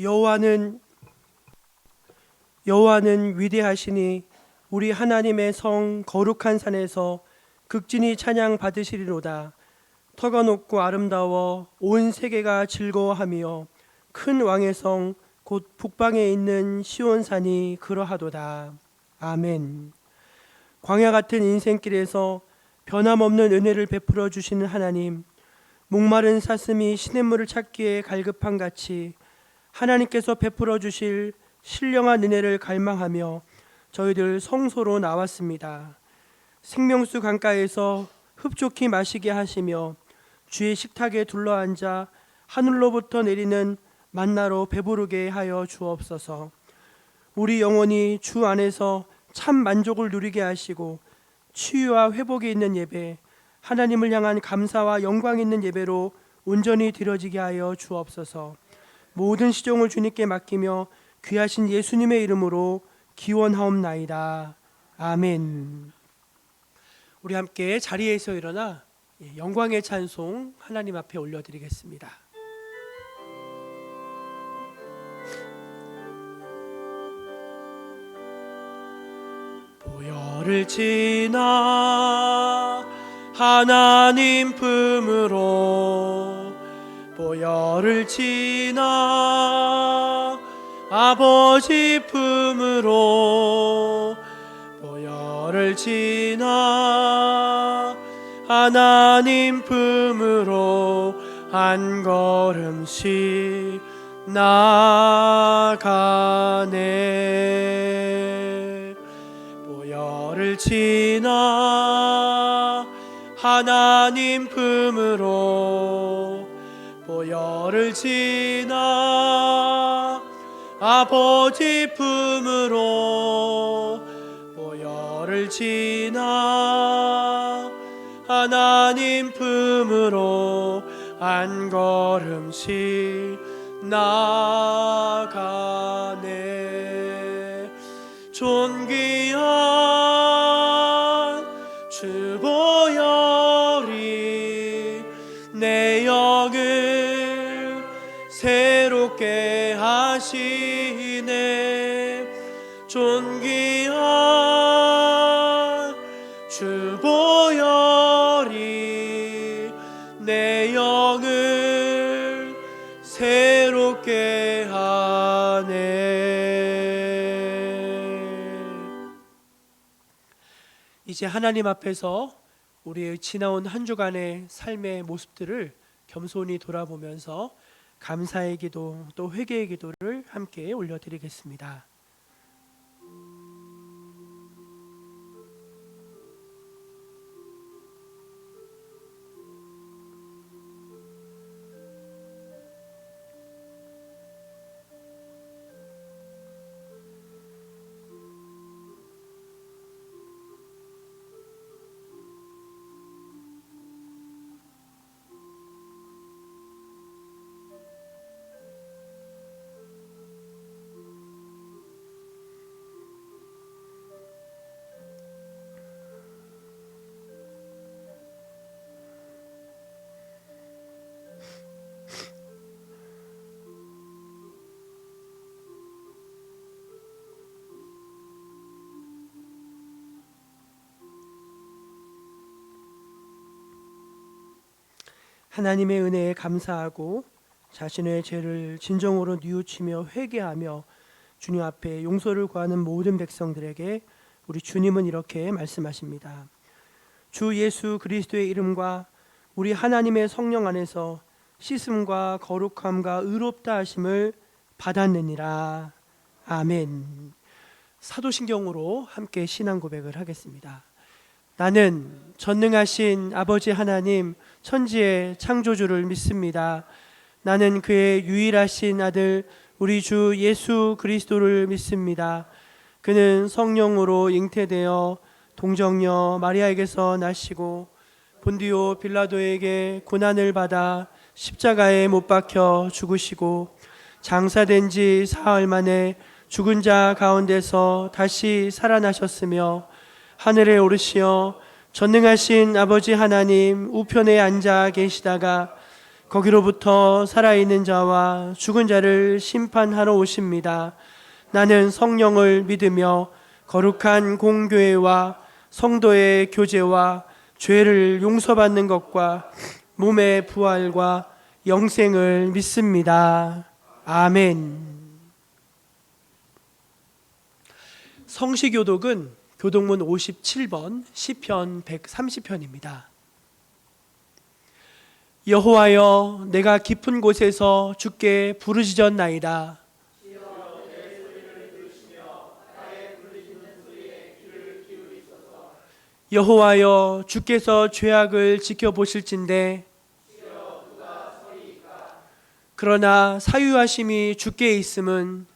여호와는 위대하시니 우리 하나님의 성 거룩한 산에서 극진히 찬양 받으시리로다. 터가 높고 아름다워 온 세계가 즐거워하며 큰 왕의 성 곧 북방에 있는 시온산이 그러하도다. 아멘. 광야 같은 인생길에서 변함없는 은혜를 베풀어 주시는 하나님, 목마른 사슴이 시냇물을 찾기에 갈급한 같이 하나님께서 베풀어 주실 신령한 은혜를 갈망하며 저희들 성소로 나왔습니다. 생명수 강가에서 흡족히 마시게 하시며 주의 식탁에 둘러앉아 하늘로부터 내리는 만나로 배부르게 하여 주옵소서. 우리 영혼이 주 안에서 참 만족을 누리게 하시고 치유와 회복이 있는 예배, 하나님을 향한 감사와 영광 있는 예배로 온전히 드려지게 하여 주옵소서. 모든 시종을 주님께 맡기며 귀하신 예수님의 이름으로 기원하옵나이다. 아멘. 우리 함께 자리에서 일어나 영광의 찬송 하나님 앞에 올려드리겠습니다. 보혈을 지나 하나님 품으로, 보혈을 지나 아버지 품으로, 보혈을 지나 하나님 품으로 한 걸음씩 나아가네. 보혈을 지나 하나님 품으로, 보혈을 지나 아버지 품으로, 보혈을 지나 하나님 품으로 한 걸음씩 나아가네. 존귀한 주 보혈이 내 영을 새롭게 하시네. 존귀한 주 보혈이 내 영을 새롭게 하네. 이제 하나님 앞에서 우리의 지나온 한 주간의 삶의 모습들을 겸손히 돌아보면서 감사의 기도 또 회개의 기도를 함께 올려드리겠습니다. 하나님의 은혜에 감사하고 자신의 죄를 진정으로 뉘우치며 회개하며 주님 앞에 용서를 구하는 모든 백성들에게 우리 주님은 이렇게 말씀하십니다. 주 예수 그리스도의 이름과 우리 하나님의 성령 안에서 씻음과 거룩함과 의롭다 하심을 받았느니라. 아멘. 사도신경으로 함께 신앙 고백을 하겠습니다. 나는 전능하신 아버지 하나님 천지의 창조주를 믿습니다. 나는 그의 유일하신 아들 우리 주 예수 그리스도를 믿습니다. 그는 성령으로 잉태되어 동정녀 마리아에게서 나시고 본디오 빌라도에게 고난을 받아 십자가에 못 박혀 죽으시고 장사된 지 사흘 만에 죽은 자 가운데서 다시 살아나셨으며 하늘에 오르시어 전능하신 아버지 하나님 우편에 앉아 계시다가 거기로부터 살아있는 자와 죽은 자를 심판하러 오십니다. 나는 성령을 믿으며 거룩한 공교회와 성도의 교제와 죄를 용서받는 것과 몸의 부활과 영생을 믿습니다. 아멘. 성시교독은 교독문 57번 시편 130편입니다. 여호와여, 내가 깊은 곳에서 주께 부르짖었나이다. 여호와여, 주께서 죄악을 지켜보실진대. 그러나 사유하심이 주께 있음은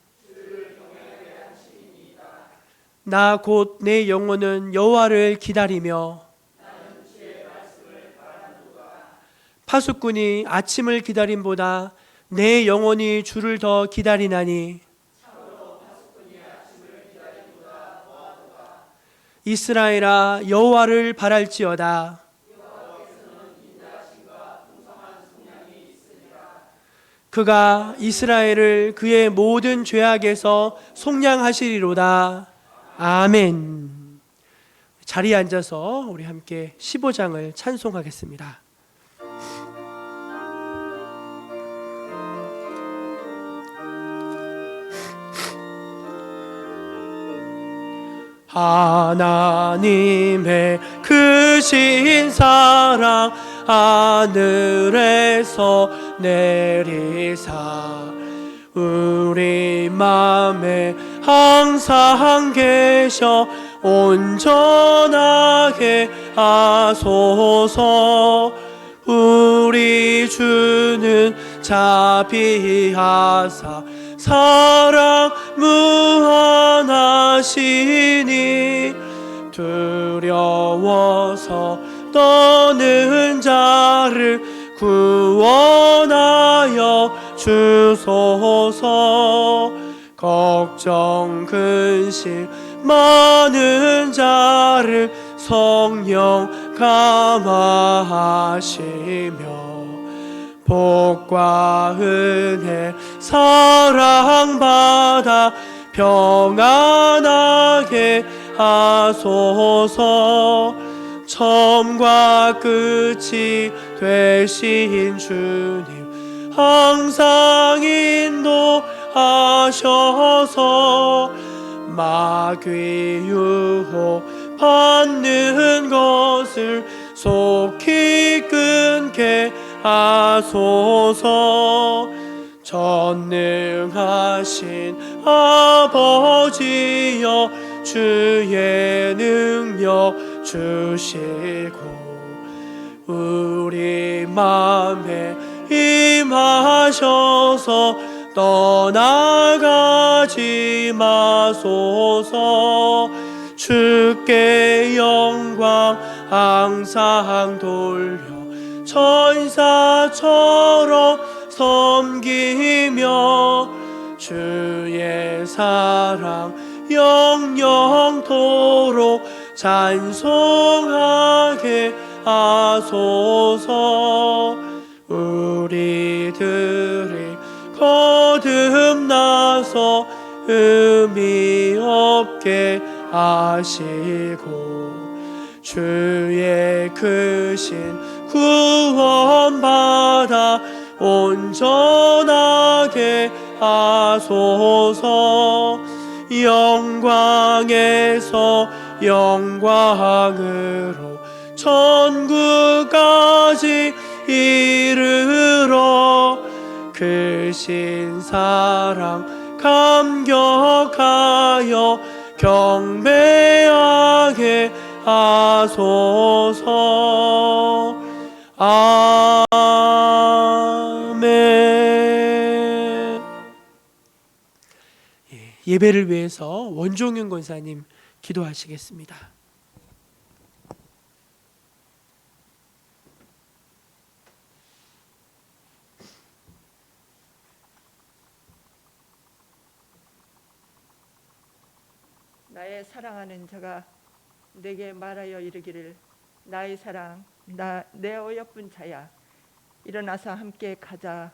나 곧 내 영혼은 여호와를 기다리며 파수꾼이 아침을 기다림보다 내 영혼이 주를 더 기다리나니 이스라엘아, 여호와를 바랄지어다. 그가 이스라엘을 그의 모든 죄악에서 속량하시리로다. 아멘. 자리에 앉아서 우리 함께 15장을 찬송하겠습니다. 하나님의 크신 사랑 하늘에서 내리사 우리 맘에 항상 계셔 온전하게 하소서. 우리 주는 자비하사 사랑 무한하시니 두려워서 떠는 자를 구원하여 주소서. 걱정 근심 많은 자를 성령 감화하시며 복과 은혜 사랑받아 평안하게 하소서. 처음과 끝이 되신 주님 항상 인도하셔서 마귀 유혹 받는 것을 속히 끊게 하소서. 전능하신 아버지여, 주의 능력 주시고 우리 맘에 임하셔서 떠나가지 마소서. 주께 영광 항상 돌려 천사처럼 섬기며 주의 사랑 영영토록 찬송하게 하소서. 우리들이 거듭나서 의미 없게 하시고 주의 크신 구원받아 온전하게 하소서. 영광에서 영광으로 천국까지 이르러 크신 사랑 감격하여 경배하게 하소서. 아멘. 예배를 위해서 원종윤 권사님 기도하시겠습니다. 나의 사랑하는 자가 내게 말하여 이르기를, 나의 사랑, 내 어여쁜 자야, 일어나서 함께 가자.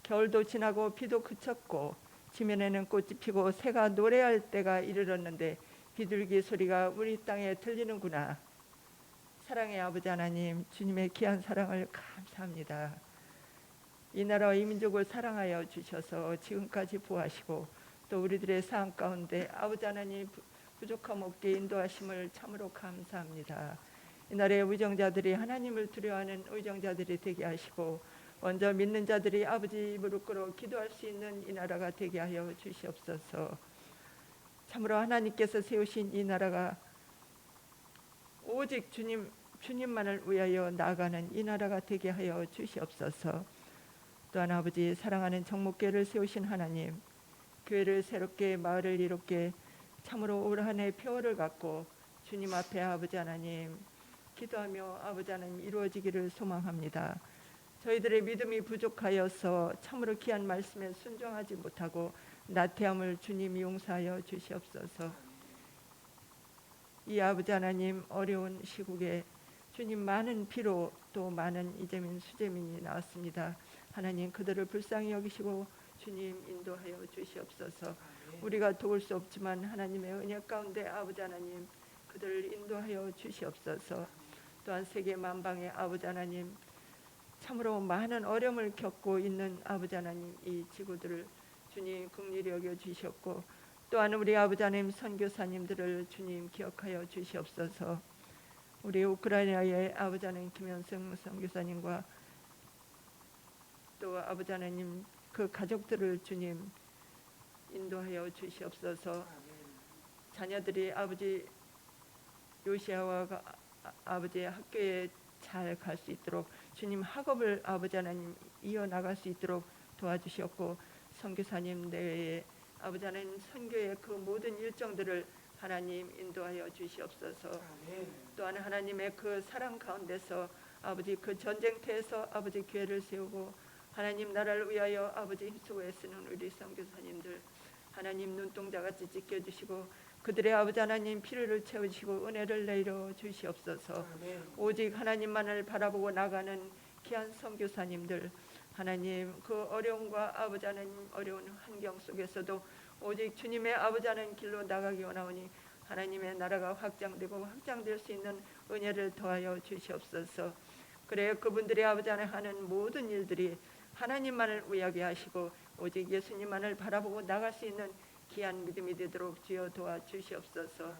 겨울도 지나고 비도 그쳤고 지면에는 꽃이 피고 새가 노래할 때가 이르렀는데 비둘기 소리가 우리 땅에 들리는구나. 사랑의 아버지 하나님, 주님의 귀한 사랑을 감사합니다. 이 나라와 이 민족을 사랑하여 주셔서 지금까지 보호하시고 또 우리들의 삶 가운데 아버지 하나님 부족함 없게 인도하심을 참으로 감사합니다. 이 나라의 의정자들이 하나님을 두려워하는 의정자들이 되게 하시고 먼저 믿는 자들이 아버지 무릎 꿇어 기도할 수 있는 이 나라가 되게 하여 주시옵소서. 참으로 하나님께서 세우신 이 나라가 오직 주님만을 위하여 나아가는 이 나라가 되게 하여 주시옵소서. 또한 아버지 사랑하는 정목교회를 세우신 하나님, 교회를 새롭게 마을을 이롭게 참으로 올 한 해 표어를 갖고 주님 앞에 아버지 하나님 기도하며 아버지 하나님 이루어지기를 소망합니다. 저희들의 믿음이 부족하여서 참으로 귀한 말씀에 순종하지 못하고 나태함을 주님이 용서하여 주시옵소서. 이 아버지 하나님 어려운 시국에 주님 많은 피로 또 많은 이재민 수재민이 나왔습니다. 하나님 그들을 불쌍히 여기시고 주님 인도하여 주시옵소서. 우리가 도울 수 없지만 하나님의 은혜 가운데 아버지 하나님 그들을 인도하여 주시옵소서. 또한 세계 만방의 아버지 하나님 참으로 많은 어려움을 겪고 있는 아버지 하나님 이 지구들을 주님 긍휼히 여겨 주셨고 또한 우리 아버지 하나님 선교사님들을 주님 기억하여 주시옵소서. 우리 우크라이나의 아버지 하나님 김현승 선교사님과 또 아버지 하나님 그 가족들을 주님 인도하여 주시옵소서. 자녀들이 아버지 요시아와 아버지의 학교에 잘 갈 수 있도록 주님 학업을 아버지 하나님 이어나갈 수 있도록 도와주셨고 선교사님 내외에 아버지 하나님 선교의 그 모든 일정들을 하나님 인도하여 주시옵소서. 또한 하나님의 그 사랑 가운데서 아버지 그 전쟁터에서 아버지 교회를 세우고 하나님 나라를 위하여 아버지 힘쓰고 애쓰는 우리 선교사님들 하나님 눈동자같이 지켜주시고 그들의 아버지 하나님 피를 채우시고 은혜를 내려 주시옵소서. 오직 하나님만을 바라보고 나가는 귀한 선교사님들 하나님 그 어려움과 아버지 하나님 어려운 환경 속에서도 오직 주님의 아버지 하나님 길로 나가기 원하오니 하나님의 나라가 확장되고 확장될 수 있는 은혜를 더하여 주시옵소서. 그래 그분들의 아버지 하나님 하는 모든 일들이 하나님만을 위하게 하시고 오직 예수님만을 바라보고 나갈 수 있는 귀한 믿음이 되도록 주여 도와주시옵소서.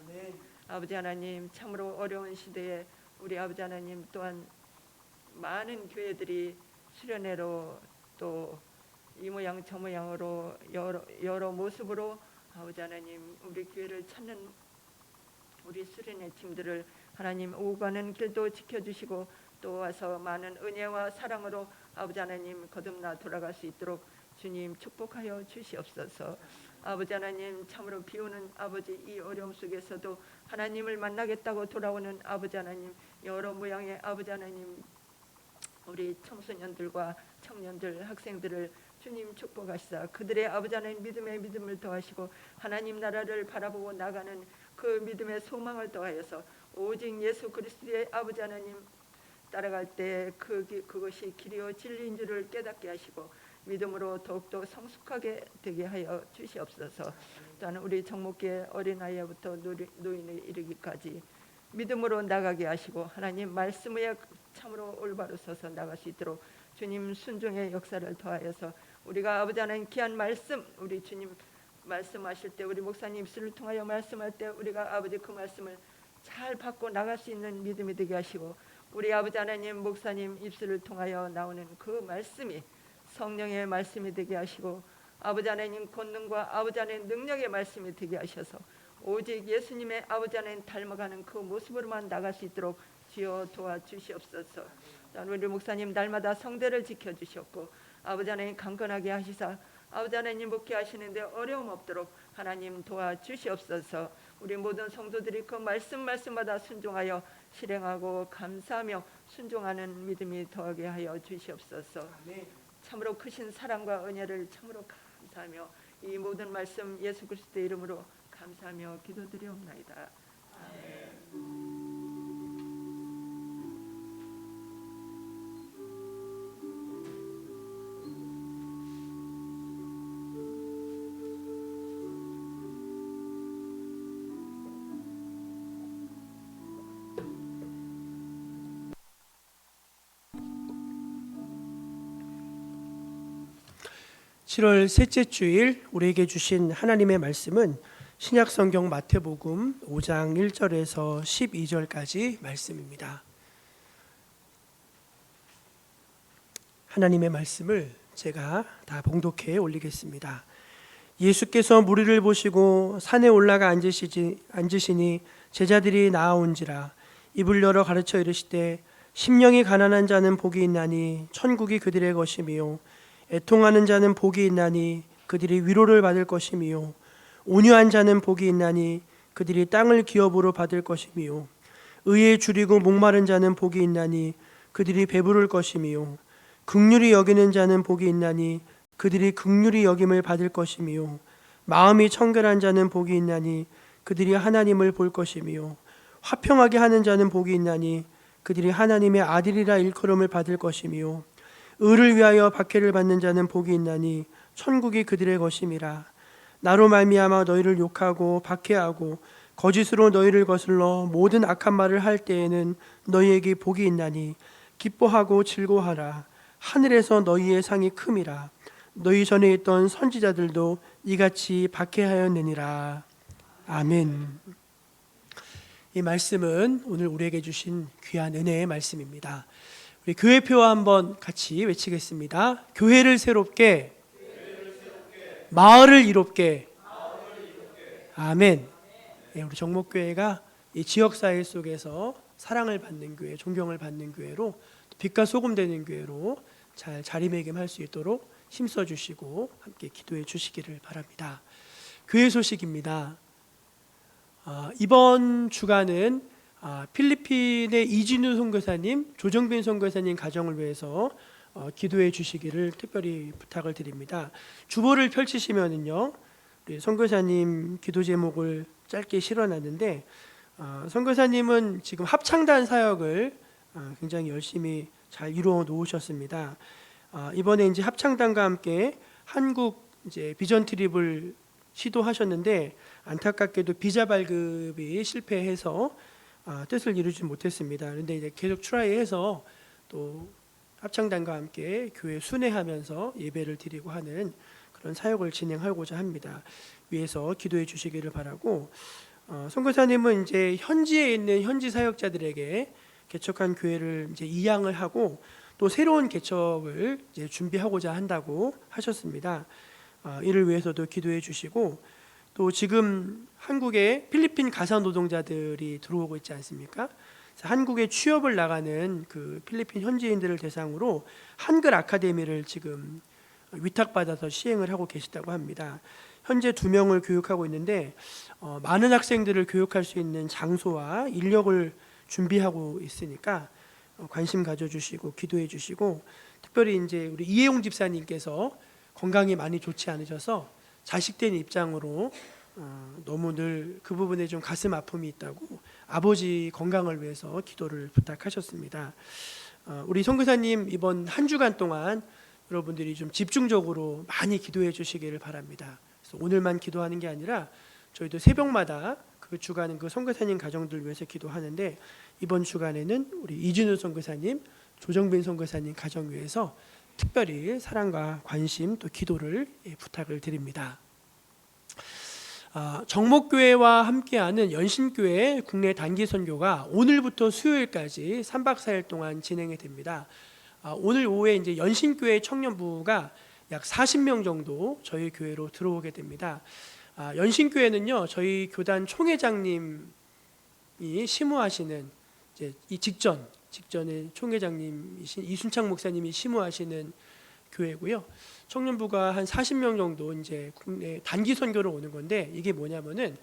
아버지 하나님 참으로 어려운 시대에 우리 아버지 하나님 또한 많은 교회들이 수련회로 또 이 모양 저 모양으로 여러 모습으로 아버지 하나님 우리 교회를 찾는 우리 수련회 팀들을 하나님 오고 가는 길도 지켜주시고 또 와서 많은 은혜와 사랑으로 아버지 하나님 거듭나 돌아갈 수 있도록 주님 축복하여 주시옵소서. 아버지 하나님 참으로 비오는 아버지 이 어려움 속에서도 하나님을 만나겠다고 돌아오는 아버지 하나님 여러 모양의 아버지 하나님 우리 청소년들과 청년들 학생들을 주님 축복하시사 그들의 아버지 하나님 믿음의 믿음을 더하시고 하나님 나라를 바라보고 나가는 그 믿음의 소망을 더하여서 오직 예수 그리스도의 아버지 하나님 따라갈 때 그것이 길이요 진리인 줄을 깨닫게 하시고 믿음으로 더욱더 성숙하게 되게 하여 주시옵소서. 또한 우리 정목교회 어린아이부터 노인에 이르기까지 믿음으로 나가게 하시고 하나님 말씀 위에 참으로 올바로 서서 나갈 수 있도록 주님 순종의 역사를 더하여서 우리가 아버지 하나님 귀한 말씀 우리 주님 말씀하실 때 우리 목사님 입술을 통하여 말씀할 때 우리가 아버지 그 말씀을 잘 받고 나갈 수 있는 믿음이 되게 하시고 우리 아버지 하나님 목사님 입술을 통하여 나오는 그 말씀이 성령의 말씀이 되게 하시고 아버지 하나님 권능과 아버지 하나님 능력의 말씀이 되게 하셔서 오직 예수님의 아버지 하나님 닮아가는 그 모습으로만 나갈 수 있도록 주여 도와주시옵소서. 우리 목사님 날마다 성대를 지켜주셨고 아버지 하나님 강건하게 하시사 아버지 하나님 목회 하시는데 어려움 없도록 하나님 도와주시옵소서. 우리 모든 성도들이 그 말씀마다 순종하여 실행하고 감사하며 순종하는 믿음이 더하게 하여 주시옵소서. 참으로 크신 사랑과 은혜를 참으로 감사하며 이 모든 말씀 예수 그리스도의 이름으로 감사하며 기도드리옵나이다. 아멘. 7월 셋째 주일 우리에게 주신 하나님의 말씀은 신약성경 마태복음 5장 1절에서 12절까지 말씀입니다. 하나님의 말씀을 제가 다 봉독해 올리겠습니다. 예수께서 무리를 보시고 산에 올라가 앉으시니 제자들이 나아온지라 입을 열어 가르쳐 이르시되 심령이 가난한 자는 복이 있나니 천국이 그들의 것이며 애통하는 자는 복이 있나니 그들이 위로를 받을 것이며 온유한 자는 복이 있나니 그들이 땅을 기업으로 받을 것이며 의에 줄이고 목마른 자는 복이 있나니 그들이 배부를 것이며 긍휼히 여기는 자는 복이 있나니 그들이 긍휼히 여김을 받을 것이며 마음이 청결한 자는 복이 있나니 그들이 하나님을 볼 것이며 화평하게 하는 자는 복이 있나니 그들이 하나님의 아들이라 일컬음을 받을 것이며 의를 위하여 박해를 받는 자는 복이 있나니 천국이 그들의 것임이라. 나로 말미암아 너희를 욕하고 박해하고 거짓으로 너희를 거슬러 모든 악한 말을 할 때에는 너희에게 복이 있나니 기뻐하고 즐거워하라. 하늘에서 너희의 상이 큼이라. 너희 전에 있던 선지자들도 이같이 박해하였느니라. 아멘. 이 말씀은 오늘 우리에게 주신 귀한 은혜의 말씀입니다. 우리 교회표와 한번 같이 외치겠습니다. 교회를 새롭게, 마을을 이롭게. 아멘. 우리 정목교회가 이 지역사회 속에서 사랑을 받는 교회, 존경을 받는 교회로, 빛과 소금 되는 교회로 잘 자리매김할 수 있도록 힘써 주시고 함께 기도해 주시기를 바랍니다. 교회 소식입니다. 이번 주간은 필리핀의 이진우 선교사님, 조정빈 선교사님 가정을 위해서 기도해 주시기를 특별히 부탁을 드립니다. 주보를 펼치시면은요, 우리 선교사님 기도 제목을 짧게 실어놨는데, 선교사님은 지금 합창단 사역을 굉장히 열심히 잘 이루어 놓으셨습니다. 이번에 이제 합창단과 함께 한국 이제 비전 트립을 시도하셨는데 안타깝게도 비자 발급이 실패해서 뜻을 이루지 못했습니다. 그런데 이제 계속 트라이해서 또 합창단과 함께 교회 순회하면서 예배를 드리고 하는 그런 사역을 진행하고자 합니다. 위에서 기도해 주시기를 바라고, 선교사님은 이제 현지에 있는 현지 사역자들에게 개척한 교회를 이제 이양을 하고 또 새로운 개척을 이제 준비하고자 한다고 하셨습니다. 이를 위해서도 기도해 주시고, 또 지금 한국에 필리핀 가사 노동자들이 들어오고 있지 않습니까? 한국에 취업을 나가는 그 필리핀 현지인들을 대상으로 한글 아카데미를 지금 위탁받아서 시행을 하고 계시다고 합니다. 현재 2명을 교육하고 있는데 많은 학생들을 교육할 수 있는 장소와 인력을 준비하고 있으니까 관심 가져주시고 기도해 주시고, 특별히 이제 우리 이혜용 집사님께서 건강이 많이 좋지 않으셔서 자식된 입장으로 너무 늘 그 부분에 좀 가슴 아픔이 있다고 아버지 건강을 위해서 기도를 부탁하셨습니다. 우리 선교사님 이번 한 주간 동안 여러분들이 좀 집중적으로 많이 기도해 주시기를 바랍니다. 그래서 오늘만 기도하는 게 아니라 저희도 새벽마다 그 주간은 그 선교사님 가정들 위해서 기도하는데, 이번 주간에는 우리 이진우 선교사님, 조정빈 선교사님 가정 위해서 특별히 사랑과 관심 또 기도를 부탁을 드립니다. 정목교회와 함께하는 연신교회 국내 단기 선교가 오늘부터 수요일까지 3박 4일 동안 진행이 됩니다. 오늘 오후에 이제 연신교회 청년부가 약 40명 정도 저희 교회로 들어오게 됩니다. 연신교회는요, 저희 교단 총회장님이 심우하시는 이제 이 직전에 총회장님이신 이순창 목사님이 심우하시는 교회고요. 청년부가 한 40명 정도 이제 국내 단기 선교로 오는 건데, 이게 뭐냐면은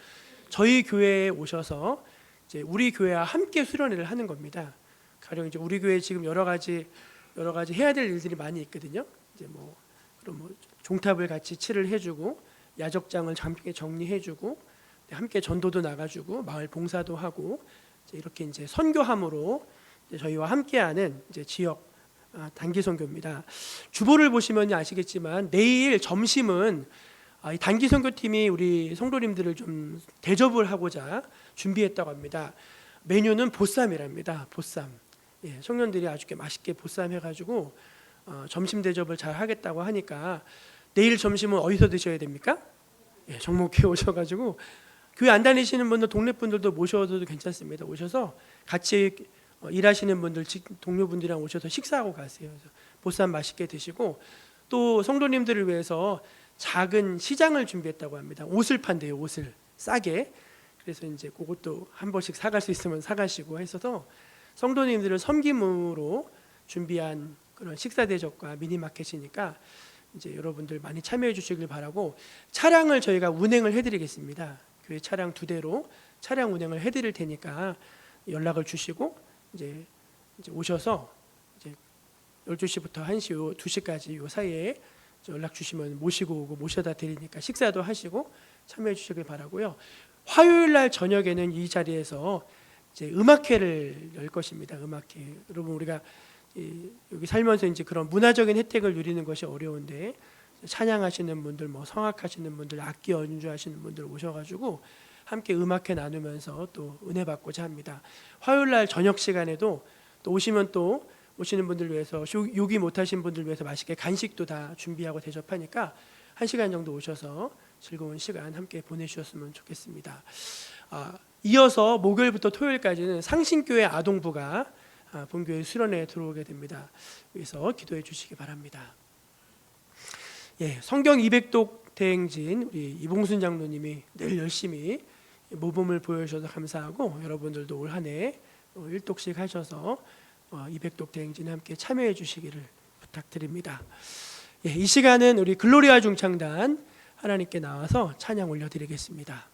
저희 교회에 오셔서 이제 우리 교회와 함께 수련회를 하는 겁니다. 가령 이제 우리 교회 지금 여러 가지 해야 될 일들이 많이 있거든요. 이제 그럼 종탑을 같이 칠을 해주고, 야적장을 함께 정리해주고, 함께 전도도 나가주고, 마을 봉사도 하고, 이렇게 이제 선교함으로 이제 저희와 함께하는 이제 지역 단기 선교입니다. 주보를 보시면 아시겠지만 내일 점심은 이 단기 선교팀이 우리 성도님들을 좀 대접을 하고자 준비했다고 합니다. 메뉴는 보쌈이랍니다. 보쌈. 청년들이 아주 맛있게 보쌈 해가지고 점심 대접을 잘 하겠다고 하니까 내일 점심은 어디서 드셔야 됩니까? 예, 정목회 오셔가지고 교회 안 다니시는 분들 동네 분들도 모셔도 괜찮습니다. 오셔서 같이 일하시는 분들 동료분들이랑 오셔서 식사하고 가세요. 그래서 보쌈 맛있게 드시고 또 성도님들을 위해서 작은 시장을 준비했다고 합니다. 옷을 판대요. 옷을 싸게. 그래서 이제 그것도 한 번씩 사갈 수 있으면 사가시고 해서서 성도님들을 섬김으로 준비한 그런 식사 대접과 미니마켓이니까 이제 여러분들 많이 참여해 주시길 바라고 차량을 저희가 운행을 해드리겠습니다. 교회 차량 2대로 차량 운행을 해드릴 테니까 연락을 주시고 이제 오셔서 이제 12시부터 1시, 2시까지 요 사이에 연락 주시면 모시고 오고 모셔다 드리니까 식사도 하시고 참여해 주시길 바라고요. 화요일 날 저녁에는 이 자리에서 이제 음악회를 열 것입니다. 음악회. 여러분 우리가 여기 살면서 이제 그런 문화적인 혜택을 누리는 것이 어려운데 찬양하시는 분들, 뭐 성악하시는 분들, 악기 연주하시는 분들 오셔가지고 함께 음악회 나누면서 또 은혜 받고자 합니다. 화요일 날 저녁 시간에도 또 오시면 또 오시는 분들 위해서 요기 못하신 분들 위해서 맛있게 간식도 다 준비하고 대접하니까 1시간 정도 오셔서 즐거운 시간 함께 보내주셨으면 좋겠습니다. 이어서 목요일부터 토요일까지는 상신교회 아동부가 본교회 수련회에 들어오게 됩니다. 여기서 기도해 주시기 바랍니다. 예, 성경 200독 대행진 우리 이봉순 장로님이 늘 열심히 모범을 보여주셔서 감사하고 여러분들도 올 한 해 1독씩 하셔서 200독 대행진에 함께 참여해 주시기를 부탁드립니다. 예, 이 시간은 우리 글로리아 중창단 하나님께 나와서 찬양 올려드리겠습니다.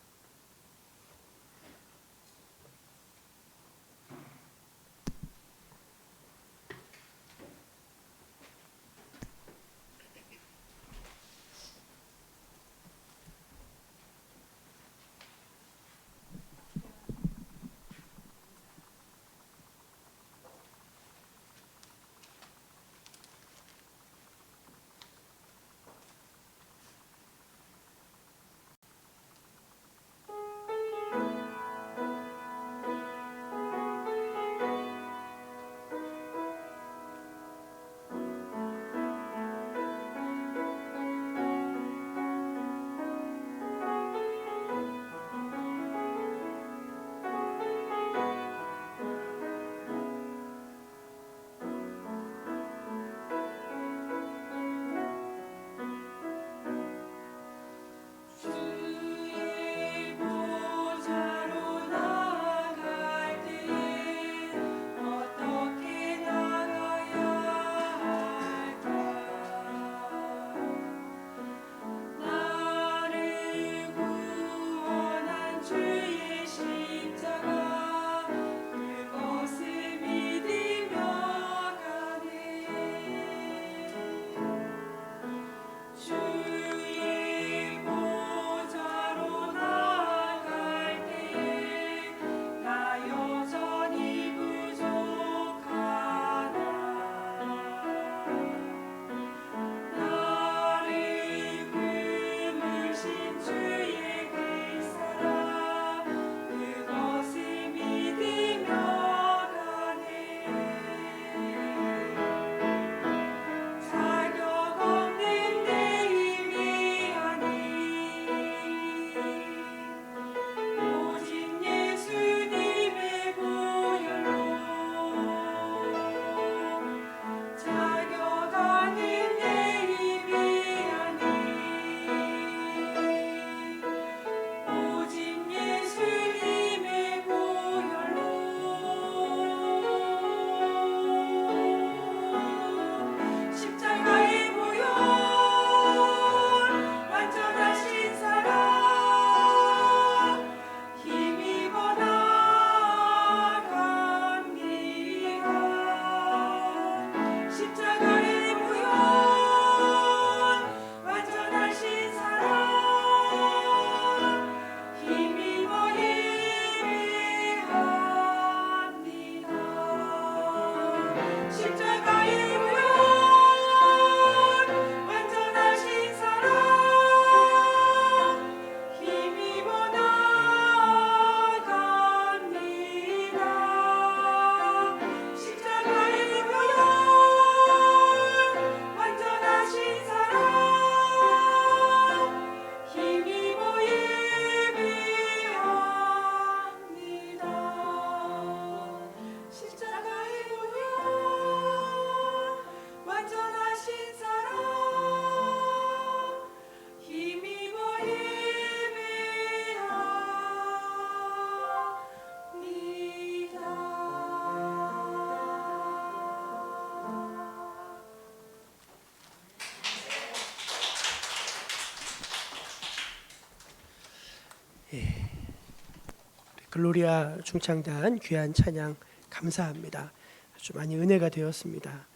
글로리아 중창단 귀한 찬양 감사합니다. 아주 많이 은혜가 되었습니다.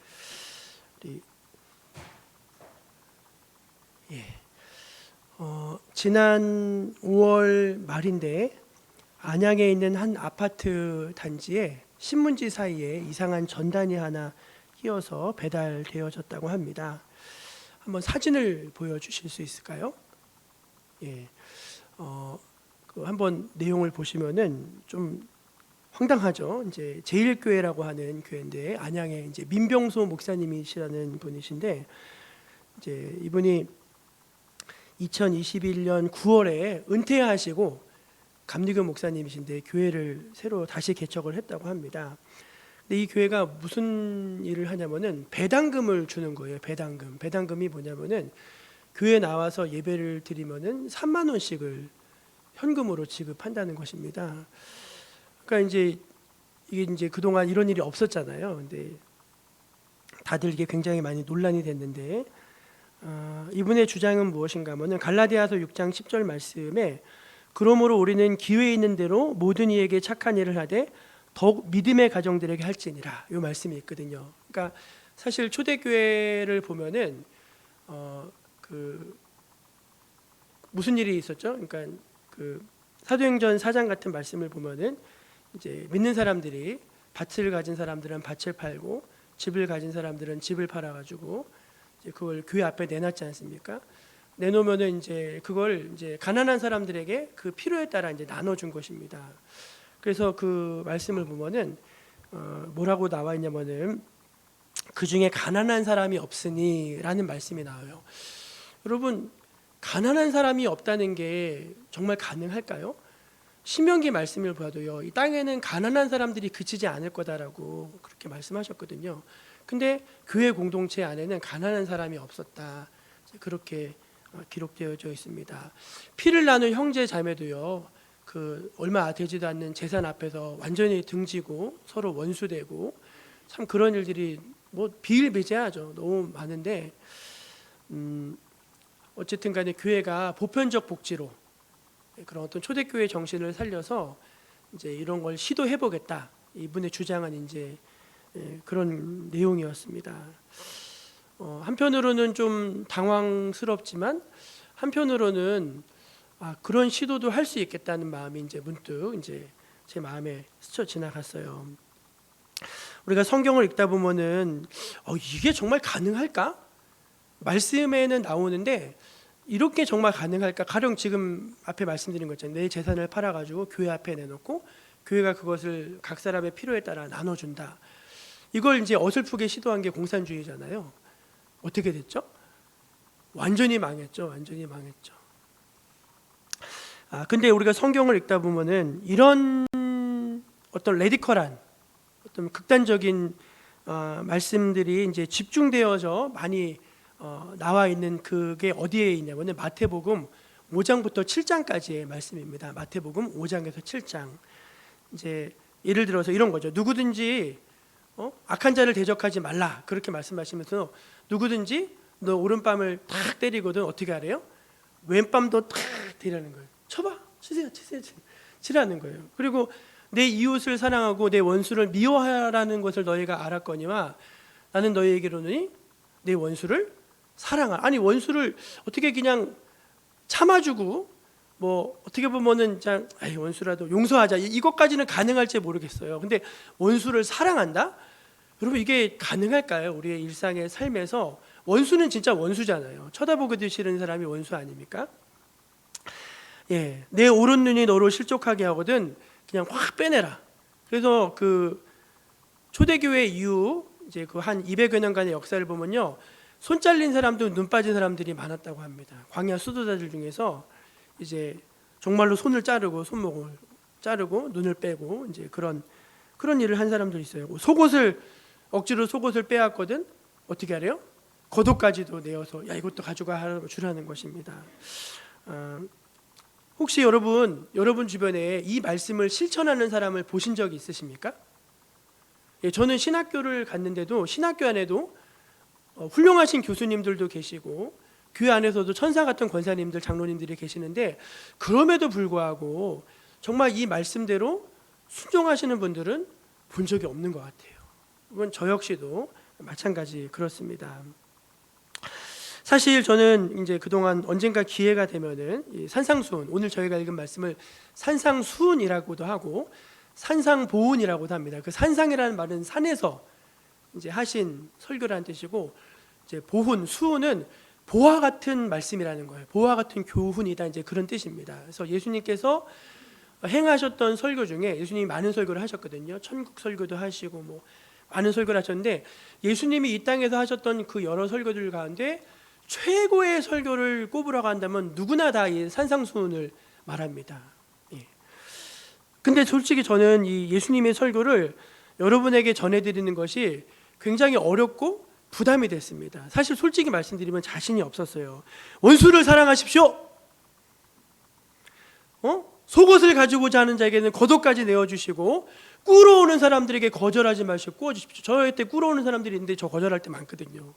우리 지난 5월 말인데 안양에 있는 한 아파트 단지에 신문지 사이에 이상한 전단이 하나 끼어서 배달되어졌다고 합니다. 한번 사진을 보여주실 수 있을까요? 예, 그 한번 내용을 보시면은 좀 황당하죠. 이제 제일교회라고 하는 교회인데 안양에 이제 민병소 목사님이시라는 분이신데 이제 이분이 2021년 9월에 은퇴하시고 감리교 목사님이신데 교회를 새로 다시 개척을 했다고 합니다. 근데 이 교회가 무슨 일을 하냐면은 배당금을 주는 거예요. 배당금. 배당금이 뭐냐면은 교회 나와서 예배를 드리면은 3만 원씩을 현금으로 지급한다는 것입니다. 그러니까 이제 이게 이제 그동안 이런 일이 없었잖아요. 근데 다들 이게 굉장히 많이 논란이 됐는데 이분의 주장은 무엇인가 하면은 갈라디아서 6장 10절 말씀에 그러므로 우리는 기회 있는 대로 모든 이에게 착한 일을 하되 더욱 믿음의 가정들에게 할지니라 이 말씀이 있거든요. 그러니까 사실 초대교회를 보면은 그 무슨 일이 있었죠? 그러니까 그 사도행전 4장 같은 말씀을 보면은 이제 믿는 사람들이 밭을 가진 사람들은 밭을 팔고 집을 가진 사람들은 집을 팔아가지고 이제 그걸 교회 앞에 내놨지 않습니까? 내놓으면은 이제 그걸 이제 가난한 사람들에게 그 필요에 따라 이제 나눠준 것입니다. 그래서 그 말씀을 보면은 뭐라고 나와 있냐면은 그 중에 가난한 사람이 없으니라는 말씀이 나와요. 여러분 가난한 사람이 없다는 게 정말 가능할까요? 신명기 말씀을 봐도요, 이 땅에는 가난한 사람들이 그치지 않을 거다라고 그렇게 말씀하셨거든요. 근데 교회 공동체 안에는 가난한 사람이 없었다. 그렇게 기록되어져 있습니다. 피를 나눈 형제 자매도요, 그 얼마 되지도 않는 재산 앞에서 완전히 등지고 서로 원수되고 참 그런 일들이 뭐 비일비재하죠. 너무 많은데 어쨌든 간에 교회가 보편적 복지로 그런 어떤 초대교회 정신을 살려서 이제 이런 걸 시도해 보겠다. 이분의 주장은 이제 그런 내용이었습니다. 한편으로는 좀 당황스럽지만 한편으로는 그런 시도도 할 수 있겠다는 마음이 이제 문득 이제 제 마음에 스쳐 지나갔어요. 우리가 성경을 읽다 보면은 이게 정말 가능할까? 말씀에는 나오는데 이렇게 정말 가능할까? 가령 지금 앞에 말씀드린 것 있잖아요. 내 재산을 팔아가지고 교회 앞에 내놓고 교회가 그것을 각 사람의 필요에 따라 나눠준다. 이걸 이제 어설프게 시도한 게 공산주의잖아요. 어떻게 됐죠? 완전히 망했죠. 완전히 망했죠. 근데 우리가 성경을 읽다 보면은 이런 어떤 레디컬한 어떤 극단적인 말씀들이 이제 집중되어져 많이 나와 있는 그게 어디에 있냐면은 마태복음 5장부터 7장까지의 말씀입니다. 마태복음 5장에서 7장. 이제 예를 들어서 이런 거죠. 누구든지 악한 자를 대적하지 말라 그렇게 말씀하시면서 누구든지 너 오른뺨을 탁 때리거든 어떻게 하래요? 왼뺨도 탁 때리는 거예요. 쳐봐, 치라는 거예요. 그리고 내 이웃을 사랑하고 내 원수를 미워하라는 것을 너희가 알았거니와 나는 너희에게로는 내 원수를 사랑하. 아니 원수를 어떻게 그냥 참아주고 뭐 어떻게 보면은 그냥 원수라도 용서하자 이것까지는 가능할지 모르겠어요. 근데 원수를 사랑한다? 여러분 이게 가능할까요? 우리의 일상의 삶에서 원수는 진짜 원수잖아요. 쳐다보기도 싫은 사람이 원수 아닙니까? 내 오른 눈이 너를 실족하게 하거든 그냥 확 빼내라. 그래서 그 초대교회 이후 이제 그 한 200여 년간의 역사를 보면요, 손 잘린 사람도 눈 빠진 사람들이 많았다고 합니다. 광야 수도자들 중에서 이제 정말로 손을 자르고 손목을 자르고 눈을 빼고 이제 그런 일을 한 사람들이 있어요. 속옷을 억지로 속옷을 빼앗거든 어떻게 하래요? 겉옷까지도 내어서 야 이것도 가져가 주라는 것입니다. 혹시 여러분 주변에 이 말씀을 실천하는 사람을 보신 적이 있으십니까? 저는 신학교를 갔는데도 신학교 안에도 훌륭하신 교수님들도 계시고 교회 안에서도 천사 같은 권사님들 장로님들이 계시는데 그럼에도 불구하고 정말 이 말씀대로 순종하시는 분들은 본 적이 없는 것 같아요. 이건 저 역시도 마찬가지 그렇습니다. 사실 저는 이제 그동안 언젠가 기회가 되면은 이 산상수훈, 오늘 저희가 읽은 말씀을 산상수훈이라고도 하고 산상보훈이라고도 합니다. 그 산상이라는 말은 산에서 이제 하신 설교라는 뜻이고, 이제 보훈, 수훈은 보화 같은 말씀이라는 거예요. 보화 같은 교훈이다, 이제 그런 뜻입니다. 그래서 예수님께서 행하셨던 설교 중에 예수님이 많은 설교를 하셨거든요. 천국 설교도 하시고 뭐 많은 설교를 하셨는데, 예수님이 이 땅에서 하셨던 그 여러 설교들 가운데 최고의 설교를 꼽으라고 한다면 누구나 다 이 산상수훈을 말합니다. 예. 근데 솔직히 저는 이 예수님의 설교를 여러분에게 전해드리는 것이 굉장히 어렵고 부담이 됐습니다. 사실 솔직히 말씀드리면 자신이 없었어요. 원수를 사랑하십시오. 속옷을 가지고자 하는 자에게는 겉옷까지 내어주시고, 꿇어오는 사람들에게 거절하지 마시고 꾸어주십시오. 저희 때 꿇어오는 사람들이 있는데 저 거절할 때 많거든요.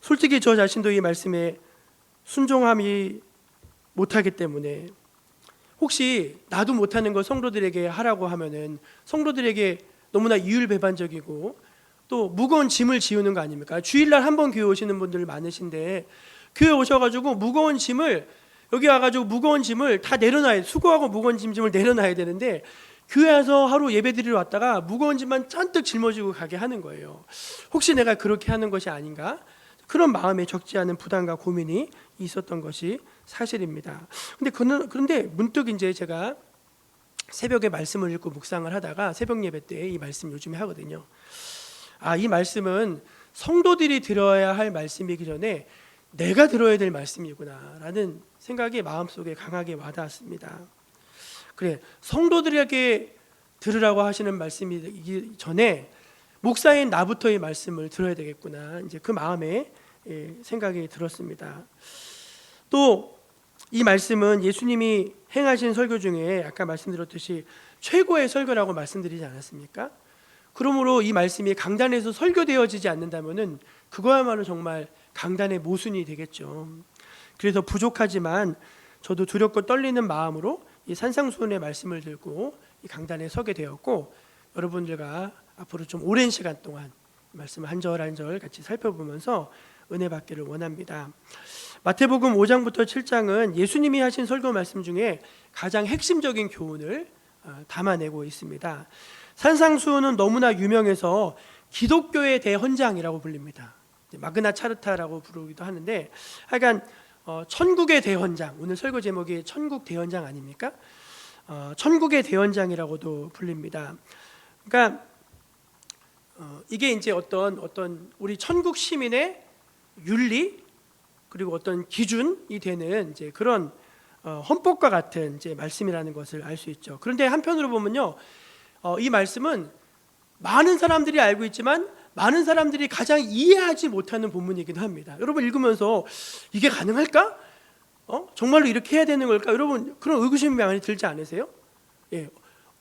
솔직히 저 자신도 이 말씀에 순종함이 못하기 때문에, 혹시 나도 못하는 걸 성도들에게 하라고 하면은 성도들에게 너무나 이율배반적이고 또 무거운 짐을 지우는 거 아닙니까? 주일날 한 번 교회 오시는 분들 많으신데, 교회 오셔가지고 무거운 짐을, 여기 와가지고 무거운 짐을 다 내려놔야, 수고하고 무거운 짐을 내려놔야 되는데, 교회 와서 하루 예배 드리러 왔다가 무거운 짐만 잔뜩 짊어지고 가게 하는 거예요. 혹시 내가 그렇게 하는 것이 아닌가? 그런 마음에 적지 않은 부담과 고민이 있었던 것이 사실입니다. 그런데 문득 이제 제가 새벽에 말씀을 읽고 묵상을 하다가 새벽 예배 때 이 말씀 요즘에 하거든요. 이 말씀은 성도들이 들어야 할 말씀이기 전에 내가 들어야 될 말씀이구나라는 생각이 마음속에 강하게 와닿았습니다. 그래, 성도들에게 들으라고 하시는 말씀이기 전에 목사인 나부터 이 말씀을 들어야 되겠구나, 이제 그 마음에 생각이 들었습니다. 또 이 말씀은 예수님이 행하신 설교 중에 아까 말씀드렸듯이 최고의 설교라고 말씀드리지 않았습니까? 그러므로 이 말씀이 강단에서 설교되어지지 않는다면은 그거야말로 정말 강단의 모순이 되겠죠. 그래서 부족하지만 저도 두렵고 떨리는 마음으로 이 산상수훈의 말씀을 들고 이 강단에 서게 되었고, 여러분들과 앞으로 좀 오랜 시간 동안 말씀을 한 절 한 절 같이 살펴보면서 은혜 받기를 원합니다. 마태복음 5장부터 7장은 예수님이 하신 설교 말씀 중에 가장 핵심적인 교훈을 담아내고 있습니다. 산상수훈은 너무나 유명해서 기독교의 대헌장이라고 불립니다. 마그나 차르타라고 부르기도 하는데, 하여간 천국의 대헌장, 오늘 설교 제목이 천국 대헌장 아닙니까? 천국의 대헌장이라고도 불립니다. 그러니까 이게 이제 어떤 우리 천국 시민의 윤리, 그리고 어떤 기준이 되는 이제 그런 헌법과 같은 이제 말씀이라는 것을 알 수 있죠. 그런데 한편으로 보면요, 이 말씀은 많은 사람들이 알고 있지만 많은 사람들이 가장 이해하지 못하는 본문이기도 합니다. 여러분 읽으면서 이게 가능할까? 정말로 이렇게 해야 되는 걸까? 여러분 그런 의구심이 많이 들지 않으세요? 예,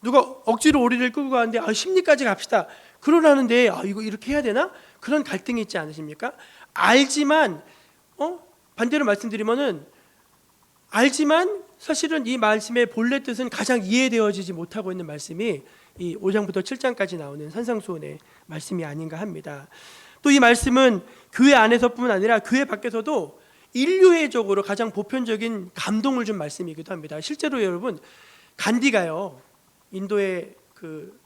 누가 억지로 오리를 끌고 가는데 심리까지 갑시다 그러라는데 이거 이렇게 해야 되나? 그런 갈등이 있지 않으십니까? 알지만 반대로 말씀드리면은 알지만 사실은 이 말씀의 본래 뜻은 가장 이해되어지지 못하고 있는 말씀이 이 5장부터 7장까지 나오는 산상수훈의 말씀이 아닌가 합니다. 또 이 말씀은 교회 안에서뿐만 아니라 교회 밖에서도 인류애적으로 가장 보편적인 감동을 준 말씀이기도 합니다. 실제로 여러분, 간디가요, 인도의 그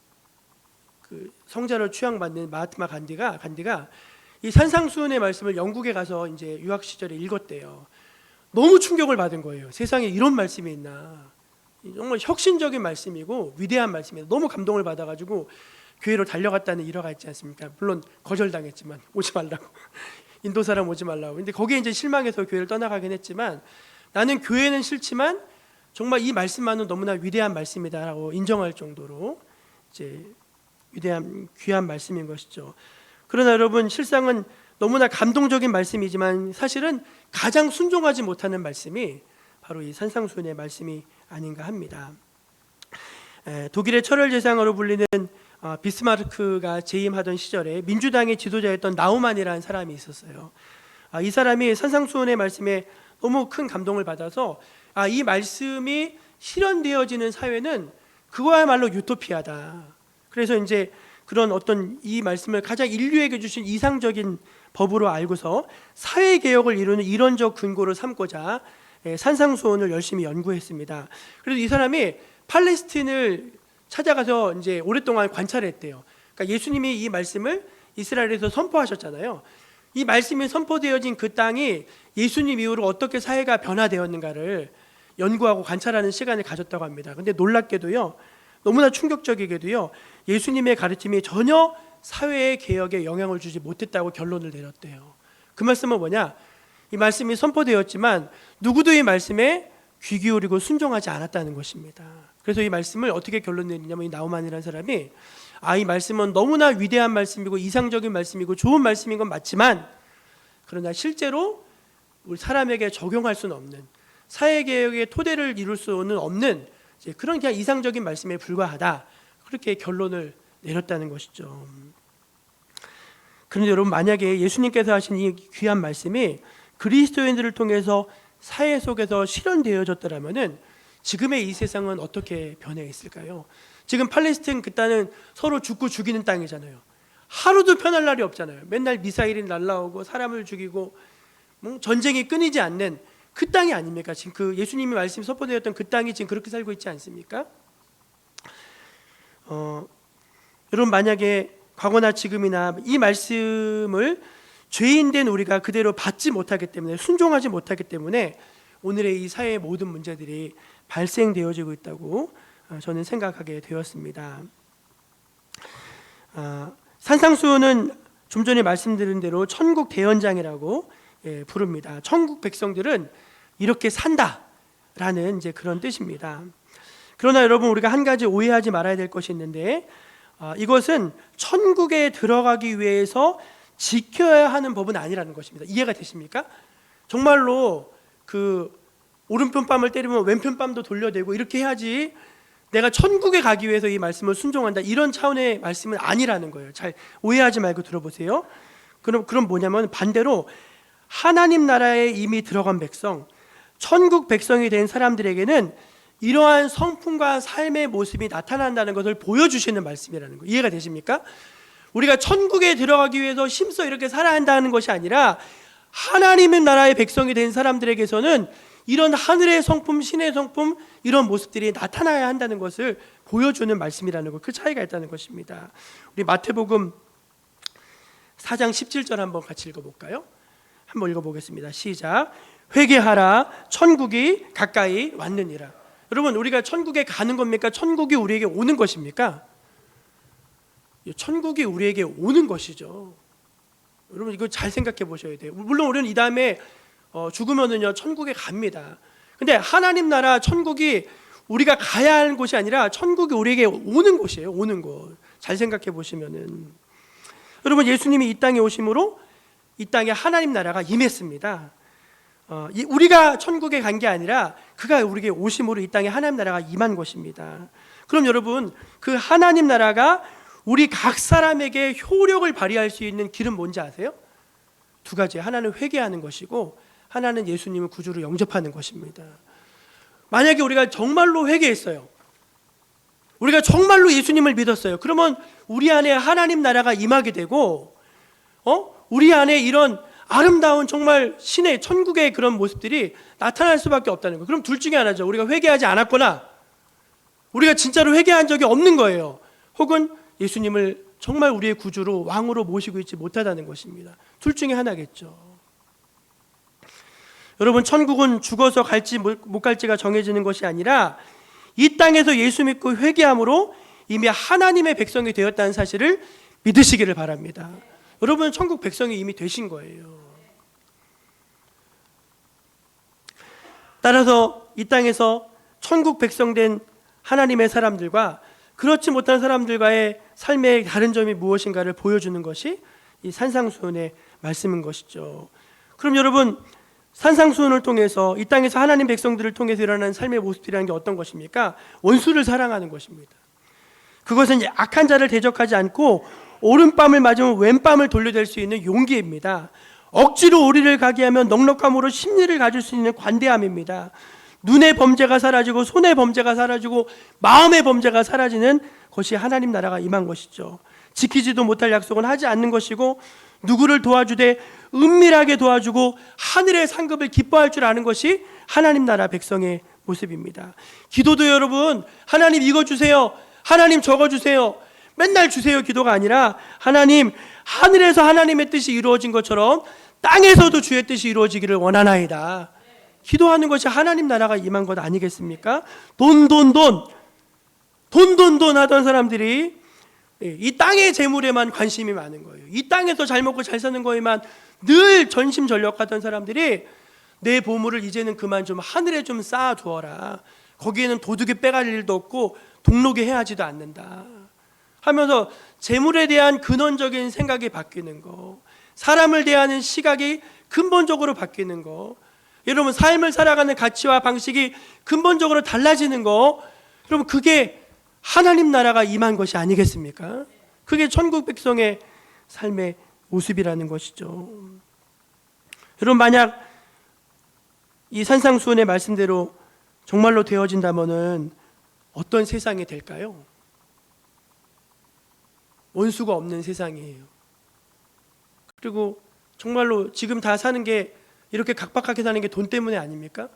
성자로 추앙받는 마하트마 간디가 이 산상수훈의 말씀을 영국에 가서 이제 유학 시절에 읽었대요. 너무 충격을 받은 거예요. 세상에 이런 말씀이 있나. 정말 혁신적인 말씀이고 위대한 말씀이에요. 너무 감동을 받아가지고 교회로 달려갔다는 일화가 있지 않습니까? 물론 거절당했지만 오지 말라고, 인도 사람 오지 말라고. 근데 거기에 이제 실망해서 교회를 떠나가긴 했지만, 나는 교회는 싫지만 정말 이 말씀만은 너무나 위대한 말씀이다라고 인정할 정도로 이제 위대한 귀한 말씀인 것이죠. 그러나 여러분, 실상은 너무나 감동적인 말씀이지만 사실은 가장 순종하지 못하는 말씀이 바로 이 산상수훈의 말씀이 아닌가 합니다. 독일의 철혈 제상으로 불리는 비스마르크가 재임하던 시절에 민주당의 지도자였던 나우만이라는 사람이 있었어요. 이 사람이 산상수훈의 말씀에 너무 큰 감동을 받아서 이 말씀이 실현되어지는 사회는 그거야말로 유토피아다. 그래서 이제 그런 어떤 이 말씀을 가장 인류에게 주신 이상적인 법으로 알고서 사회 개혁을 이루는 이론적 근거로 삼고자 산상수훈을 열심히 연구했습니다. 그래서 이 사람이 팔레스틴을 찾아가서 이제 오랫동안 관찰했대요. 그러니까 예수님이 이 말씀을 이스라엘에서 선포하셨잖아요. 이 말씀이 선포되어진 그 땅이 예수님 이후로 어떻게 사회가 변화되었는가를 연구하고 관찰하는 시간을 가졌다고 합니다. 근데 놀랍게도요, 너무나 충격적이게도요, 예수님의 가르침이 전혀 사회의 개혁에 영향을 주지 못했다고 결론을 내렸대요. 그 말씀은 뭐냐? 이 말씀이 선포되었지만 누구도 이 말씀에 귀 기울이고 순종하지 않았다는 것입니다. 그래서 이 말씀을 어떻게 결론 내리냐면, 이 나우만이라는 사람이 이 말씀은 너무나 위대한 말씀이고 이상적인 말씀이고 좋은 말씀인 건 맞지만, 그러나 실제로 우리 사람에게 적용할 수는 없는, 사회개혁의 토대를 이룰 수는 없는 그런 그냥 이상적인 말씀에 불과하다, 그렇게 결론을 내렸다는 것이죠. 그런데 여러분, 만약에 예수님께서 하신 이 귀한 말씀이 그리스도인들을 통해서 사회 속에서 실현되어졌더라면은 지금의 이 세상은 어떻게 변해 있을까요? 지금 팔레스틴 그 땅은 서로 죽고 죽이는 땅이잖아요. 하루도 편할 날이 없잖아요. 맨날 미사일이 날라오고 사람을 죽이고 전쟁이 끊이지 않는 그 땅이 아닙니까? 지금 그 예수님이 말씀이 선포되었던 그 땅이 지금 그렇게 살고 있지 않습니까? 여러분, 만약에 과거나 지금이나 이 말씀을 죄인된 우리가 그대로 받지 못하기 때문에, 순종하지 못하기 때문에 오늘의 이 사회의 모든 문제들이 발생되어지고 있다고 저는 생각하게 되었습니다. 산상수훈은 좀 전에 말씀드린 대로 천국 대연장이라고 부릅니다. 천국 백성들은 이렇게 산다라는 이제 그런 뜻입니다. 그러나 여러분, 우리가 한 가지 오해하지 말아야 될 것이 있는데, 이것은 천국에 들어가기 위해서 지켜야 하는 법은 아니라는 것입니다. 이해가 되십니까? 정말로 그 오른편 뺨을 때리면 왼편 뺨도 돌려대고 이렇게 해야지 내가 천국에 가기 위해서 이 말씀을 순종한다, 이런 차원의 말씀은 아니라는 거예요. 잘 오해하지 말고 들어보세요. 그럼 뭐냐면, 반대로 하나님 나라에 이미 들어간 백성, 천국 백성이 된 사람들에게는 이러한 성품과 삶의 모습이 나타난다는 것을 보여주시는 말씀이라는 거예요. 이해가 되십니까? 우리가 천국에 들어가기 위해서 힘써 이렇게 살아야 한다는 것이 아니라, 하나님의 나라의 백성이 된 사람들에게서는 이런 하늘의 성품, 신의 성품, 이런 모습들이 나타나야 한다는 것을 보여주는 말씀이라는 것, 그 차이가 있다는 것입니다. 우리 마태복음 4장 17절 한번 같이 읽어볼까요? 한번 읽어보겠습니다. 시작. 회개하라, 천국이 가까이 왔느니라. 여러분, 우리가 천국에 가는 겁니까? 천국이 우리에게 오는 것입니까? 천국이 우리에게 오는 것이죠. 여러분, 이거 잘 생각해 보셔야 돼요. 물론 우리는 이 다음에 죽으면은요 천국에 갑니다. 근데 하나님 나라 천국이 우리가 가야 하는 곳이 아니라 천국이 우리에게 오는 곳이에요. 오는 곳. 잘 생각해 보시면은, 여러분, 예수님이 이 땅에 오심으로 이 땅에 하나님 나라가 임했습니다. 우리가 천국에 간 게 아니라 그가 우리에게 오심으로 이 땅에 하나님 나라가 임한 것입니다. 그럼 여러분, 그 하나님 나라가 우리 각 사람에게 효력을 발휘할 수 있는 길은 뭔지 아세요? 두 가지. 하나는 회개하는 것이고, 하나는 예수님을 구주로 영접하는 것입니다. 만약에 우리가 정말로 회개했어요, 우리가 정말로 예수님을 믿었어요, 그러면 우리 안에 하나님 나라가 임하게 되고, 우리 안에 이런 아름다운 정말 신의 천국의 그런 모습들이 나타날 수밖에 없다는 거예요. 그럼 둘 중에 하나죠. 우리가 회개하지 않았거나 우리가 진짜로 회개한 적이 없는 거예요. 혹은 예수님을 정말 우리의 구주로, 왕으로 모시고 있지 못하다는 것입니다. 둘 중에 하나겠죠. 여러분, 천국은 죽어서 갈지 못 갈지가 정해지는 것이 아니라 이 땅에서 예수 믿고 회개함으로 이미 하나님의 백성이 되었다는 사실을 믿으시기를 바랍니다. 여러분, 천국 백성이 이미 되신 거예요. 따라서 이 땅에서 천국 백성 된 하나님의 사람들과 그렇지 못한 사람들과의 삶의 다른 점이 무엇인가를 보여주는 것이 이 산상수훈의 말씀인 것이죠. 그럼 여러분, 산상수훈을 통해서 이 땅에서 하나님 백성들을 통해서 일어나는 삶의 모습이라는 게 어떤 것입니까? 원수를 사랑하는 것입니다. 그것은 악한 자를 대적하지 않고 오른뺨을 맞으면 왼뺨을 돌려댈 수 있는 용기입니다. 억지로 오리를 가게 하면 넉넉함으로 심리를 가질 수 있는 관대함입니다. 눈의 범죄가 사라지고 손의 범죄가 사라지고 마음의 범죄가 사라지는 것이 하나님 나라가 임한 것이죠. 지키지도 못할 약속은 하지 않는 것이고 누구를 도와주되 은밀하게 도와주고 하늘의 상급을 기뻐할 줄 아는 것이 하나님 나라 백성의 모습입니다. 기도도 여러분, 하나님 이거 주세요, 하나님 저거 주세요, 맨날 주세요 기도가 아니라 하나님, 하늘에서 하나님의 뜻이 이루어진 것처럼 땅에서도 주의 뜻이 이루어지기를 원하나이다. 기도하는 것이 하나님 나라가 임한 것 아니겠습니까? 돈 하던 사람들이 이 땅의 재물에만 관심이 많은 거예요. 이 땅에서 잘 먹고 잘 사는 거에만 늘 전심전력하던 사람들이 내 보물을 이제는 그만 좀 하늘에 좀 쌓아두어라. 거기에는 도둑이 빼갈 일도 없고 동록이 해하지도 않는다 하면서 재물에 대한 근원적인 생각이 바뀌는 거, 사람을 대하는 시각이 근본적으로 바뀌는 거, 여러분 삶을 살아가는 가치와 방식이 근본적으로 달라지는 거, 여러분 그게 하나님 나라가 임한 것이 아니겠습니까? 그게 천국 백성의 삶의 모습이라는 것이죠. 여러분 만약 이 산상수훈의 말씀대로 정말로 되어진다면은 어떤 세상이 될까요? 원수가 없는 세상이에요. 그리고 정말로 지금 다 사는 게 이렇게 각박하게 사는 게 돈 때문에 아닙니까?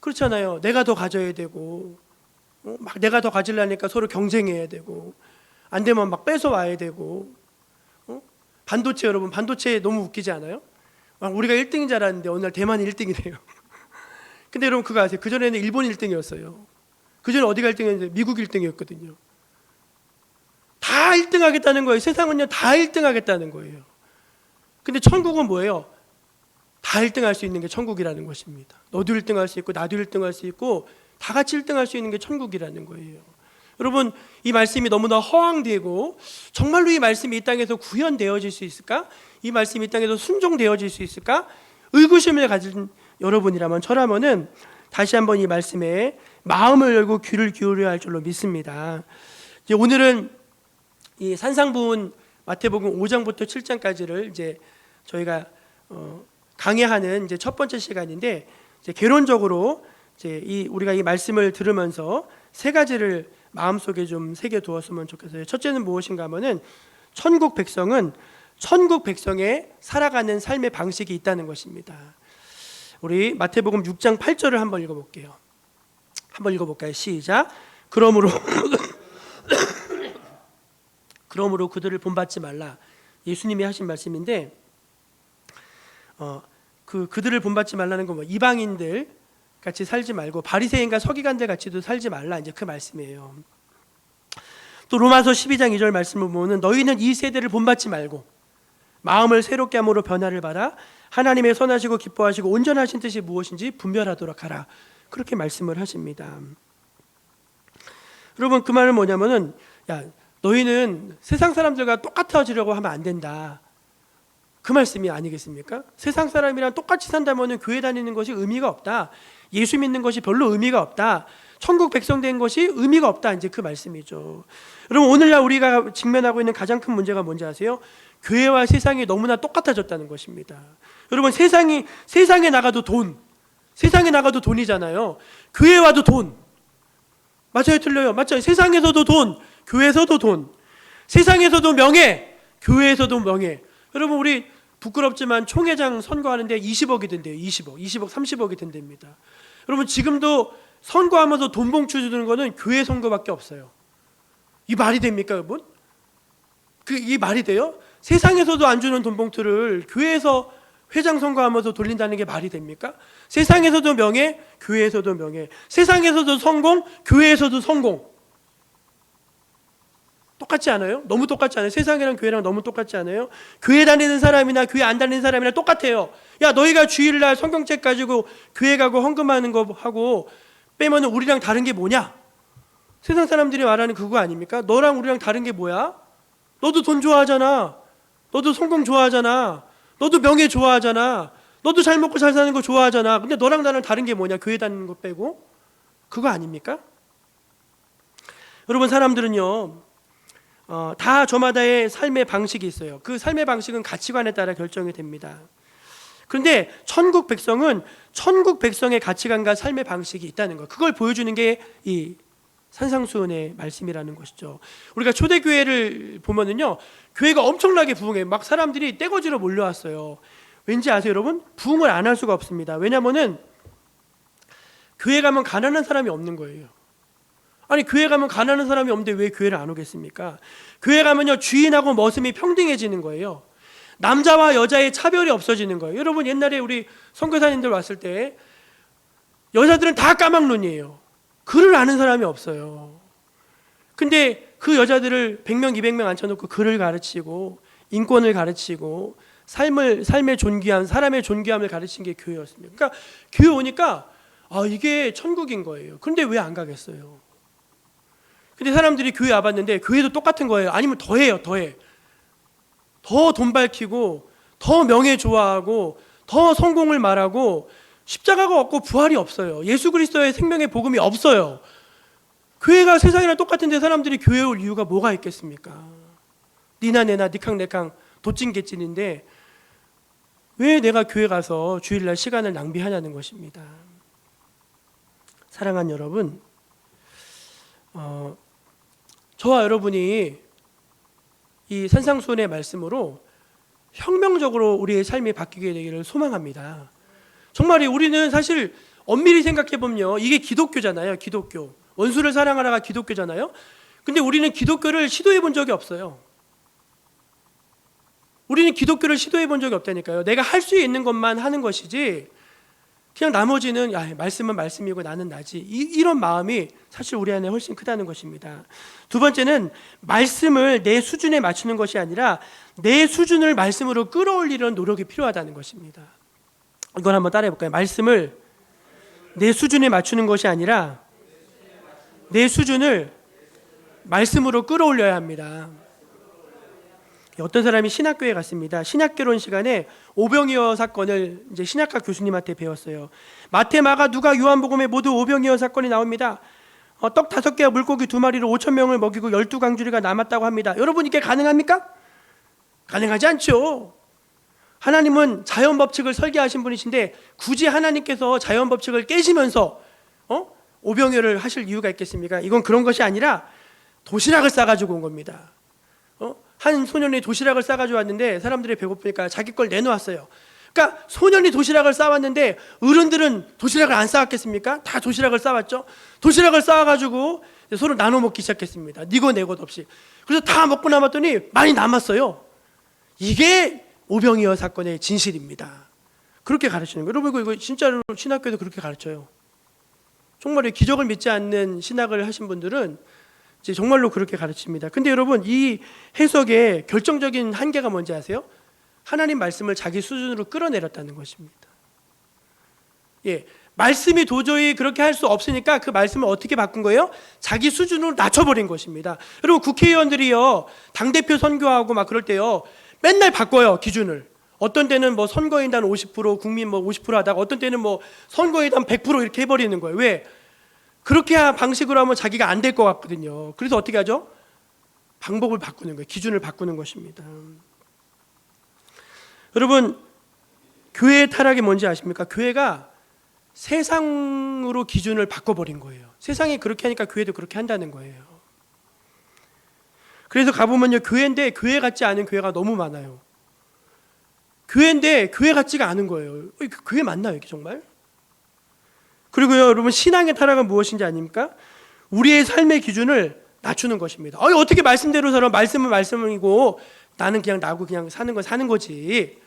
그렇잖아요. 내가 더 가져야 되고 막 내가 더 가지려니까 서로 경쟁해야 되고 안 되면 막 뺏어와야 되고 반도체 여러분 반도체 너무 웃기지 않아요? 막 우리가 1등인 줄 알았는데 어느 날 대만이 1등이래요. 근데 여러분 그거 아세요? 그전에는 일본 1등이었어요. 그전에 어디가 1등이었는데 미국 1등이었거든요. 다 1등 하겠다는 거예요. 세상은요 다 1등 하겠다는 거예요. 근데 천국은 뭐예요? 다 1등 할 수 있는 게 천국이라는 것입니다. 너도 1등 할 수 있고 나도 1등 할 수 있고 다 같이 1등 할 수 있는 게 천국이라는 거예요. 여러분 이 말씀이 너무나 허황되고 정말로 이 말씀이 이 땅에서 구현되어질 수 있을까? 이 말씀이 이 땅에서 순종되어질 수 있을까? 의구심을 가진 여러분이라면 저라면은 다시 한번 이 말씀에 마음을 열고 귀를 기울여야 할 줄로 믿습니다. 이제 오늘은 이 산상부훈 마태복음 5장부터 7장까지를 이제 저희가 강해하는 이제 첫 번째 시간인데 이제 개론적으로 이제 우리가 이 말씀을 들으면서 세 가지를 마음속에 좀 새겨 두었으면 좋겠어요. 첫째는 무엇인가 하면은 천국 백성은 천국 백성의 살아가는 삶의 방식이 있다는 것입니다. 우리 마태복음 6장 8절을 한번 읽어볼게요. 한번 읽어볼까요? 시작. 그러므로 그들을 본받지 말라. 예수님이 하신 말씀인데 그들을 본받지 말라는 건 뭐 이방인들 같이 살지 말고 바리새인과 서기관들 같이도 살지 말라, 이제 그 말씀이에요. 또 로마서 12장 2절 말씀을 보면 너희는 이 세대를 본받지 말고 마음을 새롭게 함으로 변화를 받아 하나님의 선하시고 기뻐하시고 온전하신 뜻이 무엇인지 분별하도록 하라, 그렇게 말씀을 하십니다. 여러분 그 말은 뭐냐면은 야 너희는 세상 사람들과 똑같아지려고 하면 안 된다, 그 말씀이 아니겠습니까? 세상 사람이랑 똑같이 산다면 교회 다니는 것이 의미가 없다, 예수 믿는 것이 별로 의미가 없다, 천국 백성 된 것이 의미가 없다, 이제 그 말씀이죠. 여러분 오늘날 우리가 직면하고 있는 가장 큰 문제가 뭔지 아세요? 교회와 세상이 너무나 똑같아졌다는 것입니다. 여러분 세상에 나가도 돈, 세상에 나가도 돈이잖아요. 교회 와도 돈. 맞아요, 틀려요? 맞죠? 세상에서도 돈, 교회에서도 돈, 세상에서도 명예, 교회에서도 명예. 여러분 우리 부끄럽지만 총회장 선거하는데 20억이 된대요. 20억, 30억이 된답니다. 여러분 지금도 선거하면서 돈 봉투 주는 거는 교회 선거밖에 없어요. 이 말이 됩니까 여러분? 이 말이 돼요? 세상에서도 안 주는 돈 봉투를 교회에서 회장 선거하면서 돌린다는 게 말이 됩니까? 세상에서도 명예, 교회에서도 명예. 세상에서도 성공, 교회에서도 성공. 똑같지 않아요? 너무 똑같지 않아요? 세상이랑 교회랑 너무 똑같지 않아요? 교회 다니는 사람이나 교회 안 다니는 사람이랑 똑같아요. 야 너희가 주일날 성경책 가지고 교회 가고 헌금하는 거 하고 빼면 우리랑 다른 게 뭐냐? 세상 사람들이 말하는 그거 아닙니까? 너랑 우리랑 다른 게 뭐야? 너도 돈 좋아하잖아. 너도 성공 좋아하잖아. 너도 명예 좋아하잖아. 너도 잘 먹고 잘 사는 거 좋아하잖아. 근데 너랑 나랑 다른 게 뭐냐? 교회 다니는 거 빼고. 그거 아닙니까? 여러분 사람들은요 다 저마다의 삶의 방식이 있어요. 그 삶의 방식은 가치관에 따라 결정이 됩니다. 그런데 천국 백성은 천국 백성의 가치관과 삶의 방식이 있다는 것, 그걸 보여주는 게 이 산상수훈의 말씀이라는 것이죠. 우리가 초대교회를 보면은요, 교회가 엄청나게 부흥해요. 막 사람들이 떼거지로 몰려왔어요. 왠지 아세요, 여러분? 부흥을 안 할 수가 없습니다. 왜냐면은 교회 가면 가난한 사람이 없는 거예요. 아니, 교회 가면 가난한 사람이 없는데 왜 교회를 안 오겠습니까? 교회 가면요, 주인하고 머슴이 평등해지는 거예요. 남자와 여자의 차별이 없어지는 거예요. 여러분, 옛날에 우리 선교사님들 왔을 때 여자들은 다 까막눈이에요. 글을 아는 사람이 없어요. 근데 그 여자들을 100명, 200명 앉혀놓고 글을 가르치고 인권을 가르치고 삶의 존귀함, 사람의 존귀함을 가르친 게 교회였습니다. 그러니까 교회 오니까 이게 천국인 거예요. 그런데 왜 안 가겠어요? 근데 사람들이 교회 와봤는데 교회도 똑같은 거예요. 아니면 더해요, 더해. 더 돈 밝히고 더 명예 좋아하고 더 성공을 말하고 십자가가 없고 부활이 없어요. 예수 그리스도의 생명의 복음이 없어요. 교회가 세상이랑 똑같은데 사람들이 교회에 올 이유가 뭐가 있겠습니까? 니나 내나 니캉 내캉 도찐개찐인데 왜 내가 교회 가서 주일날 시간을 낭비하냐는 것입니다. 사랑하는 여러분, 저와 여러분이 이 산상수훈의 말씀으로 혁명적으로 우리의 삶이 바뀌게 되기를 소망합니다. 정말 우리는 사실 엄밀히 생각해보면요, 이게 기독교잖아요. 기독교, 원수를 사랑하라가 기독교잖아요. 근데 우리는 기독교를 시도해 본 적이 없어요. 우리는 기독교를 시도해 본 적이 없다니까요. 내가 할 수 있는 것만 하는 것이지 그냥 나머지는 말씀은 말씀이고 나는 나지, 이런 마음이 사실 우리 안에 훨씬 크다는 것입니다. 두 번째는 말씀을 내 수준에 맞추는 것이 아니라 내 수준을 말씀으로 끌어올리려는 노력이 필요하다는 것입니다. 이걸 한번 따라해 볼까요? 말씀을 내 수준에 맞추는 것이 아니라 내 수준을 말씀으로 끌어올려야 합니다. 어떤 사람이 신학교에 갔습니다. 신학개론 시간에 오병이어 사건을 이제 신학과 교수님한테 배웠어요. 마태, 마가, 누가, 요한복음에 모두 오병이어 사건이 나옵니다. 떡 5개와 물고기 2마리로 5,000명을 먹이고 12강주리가 남았다고 합니다. 여러분, 이게 가능합니까? 가능하지 않죠. 하나님은 자연 법칙을 설계하신 분이신데 굳이 하나님께서 자연 법칙을 깨시면서 오병이어를 하실 이유가 있겠습니까? 이건 그런 것이 아니라 도시락을 싸가지고 온 겁니다. 한 소년이 도시락을 싸가지고 왔는데 사람들이 배고프니까 자기 걸 내놓았어요. 그러니까 소년이 도시락을 싸왔는데 어른들은 도시락을 안 싸왔겠습니까? 다 도시락을 싸왔죠. 도시락을 싸와가지고 서로 나눠 먹기 시작했습니다. 니고 내고 없이. 그래서 다 먹고 남았더니 많이 남았어요. 이게 오병이어 사건의 진실입니다. 그렇게 가르치는 거예요. 여러분, 이거 진짜로 신학교에도 그렇게 가르쳐요. 정말 기적을 믿지 않는 신학을 하신 분들은 이제 정말로 그렇게 가르칩니다. 근데 여러분, 이 해석의 결정적인 한계가 뭔지 아세요? 하나님 말씀을 자기 수준으로 끌어내렸다는 것입니다. 말씀이 도저히 그렇게 할 수 없으니까 그 말씀을 어떻게 바꾼 거예요? 자기 수준으로 낮춰버린 것입니다. 여러분, 국회의원들이요, 당대표 선거하고 막 그럴 때요, 맨날 바꿔요, 기준을. 어떤 때는 뭐 선거인단 50%, 국민 뭐 50% 하다가 어떤 때는 뭐 선거인단 100% 이렇게 해버리는 거예요. 왜? 그렇게 방식으로 하면 자기가 안 될 것 같거든요. 그래서 어떻게 하죠? 방법을 바꾸는 거예요. 기준을 바꾸는 것입니다. 여러분, 교회의 타락이 뭔지 아십니까? 교회가 세상으로 기준을 바꿔버린 거예요. 세상이 그렇게 하니까 교회도 그렇게 한다는 거예요. 그래서 가보면요, 교회인데 교회 같지 않은 교회가 너무 많아요. 교회인데 교회 같지가 않은 거예요. 교회 맞나요, 이게 정말? 그리고요, 여러분, 신앙의 타락은 무엇인지 아닙니까? 우리의 삶의 기준을 낮추는 것입니다. 어떻게 말씀대로 살아? 말씀은 말씀이고 나는 그냥 나고 그냥 사는 건 사는 거지.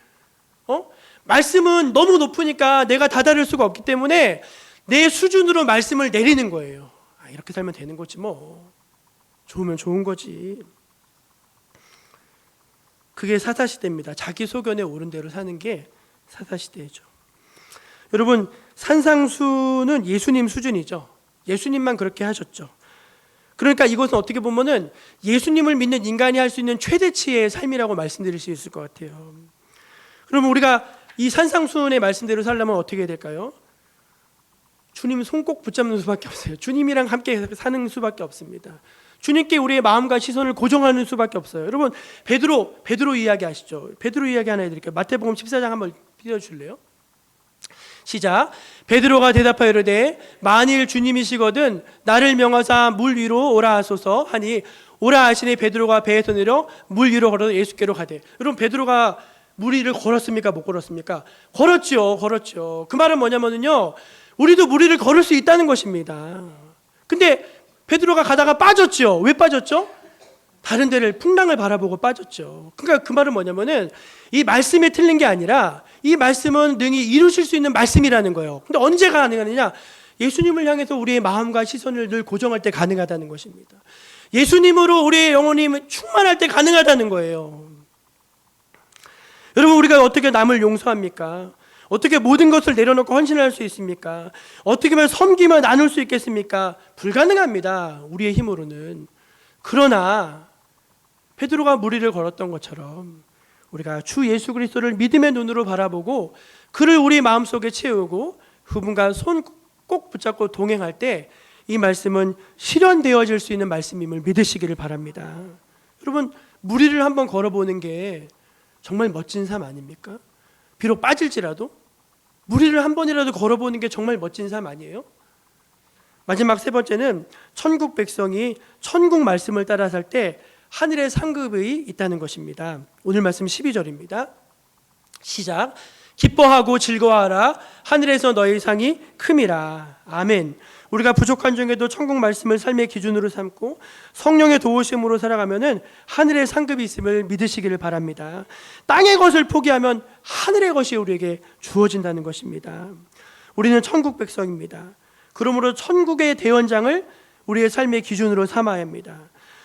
말씀은 너무 높으니까 내가 다다를 수가 없기 때문에 내 수준으로 말씀을 내리는 거예요. 이렇게 살면 되는 거지 뭐. 좋으면 좋은 거지. 그게 사사시대입니다. 자기 소견에 옳은 대로 사는 게 사사시대죠. 여러분, 산상수는 예수님 수준이죠. 예수님만 그렇게 하셨죠. 그러니까 이것은 어떻게 보면은 예수님을 믿는 인간이 할 수 있는 최대치의 삶이라고 말씀드릴 수 있을 것 같아요. 그러면 우리가 이 산상수훈의 말씀대로 살려면 어떻게 해야 될까요? 주님 손 꼭 붙잡는 수밖에 없어요. 주님이랑 함께 사는 수밖에 없습니다. 주님께 우리의 마음과 시선을 고정하는 수밖에 없어요. 여러분, 베드로 이야기 아시죠? 베드로 이야기 하나 해드릴게요. 마태복음 14장 한번 띄워줄래요? 시작. 베드로가 대답하여 이르되 만일 주님이시거든 나를 명하사 물 위로 오라 하소서 하니 오라 하시니 베드로가 배에서 내려 물 위로 걸어 예수께로 가되. 여러분, 베드로가 물 위를 걸었습니까? 못 걸었습니까? 걸었죠. 그 말은 뭐냐면요, 우리도 물 위를 걸을 수 있다는 것입니다. 근데 베드로가 가다가 빠졌죠. 왜 빠졌죠? 다른 데를, 풍랑을 바라보고 빠졌죠. 그러니까 그 말은 뭐냐면은 이 말씀이 틀린 게 아니라 이 말씀은 능히 이루실 수 있는 말씀이라는 거예요. 근데 언제 가능하느냐? 예수님을 향해서 우리의 마음과 시선을 늘 고정할 때 가능하다는 것입니다. 예수님으로 우리의 영혼이 충만할 때 가능하다는 거예요. 여러분, 우리가 어떻게 남을 용서합니까? 어떻게 모든 것을 내려놓고 헌신할 수 있습니까? 어떻게 하면 섬기며 나눌 수 있겠습니까? 불가능합니다. 우리의 힘으로는. 그러나 베드로가 무리를 걸었던 것처럼 우리가 주 예수 그리스도를 믿음의 눈으로 바라보고 그를 우리 마음속에 채우고 그분과 손 꼭 붙잡고 동행할 때 이 말씀은 실현되어질 수 있는 말씀임을 믿으시기를 바랍니다. 여러분, 무리를 한번 걸어보는 게 정말 멋진 삶 아닙니까? 비록 빠질지라도 무리를 한 번이라도 걸어보는 게 정말 멋진 삶 아니에요? 마지막 세 번째는 천국 백성이 천국 말씀을 따라 살 때 하늘의 상급이 있다는 것입니다. 오늘 말씀 12절입니다. 시작. 기뻐하고 즐거워하라. 하늘에서 너희 상이 큼이라. 아멘. 우리가 부족한 중에도 천국 말씀을 삶의 기준으로 삼고 성령의 도우심으로 살아가면은 하늘의 상급이 있음을 믿으시기를 바랍니다. 땅의 것을 포기하면 하늘의 것이 우리에게 주어진다는 것입니다. 우리는 천국 백성입니다. 그러므로 천국의 대원장을 우리의 삶의 기준으로 삼아야 합니다.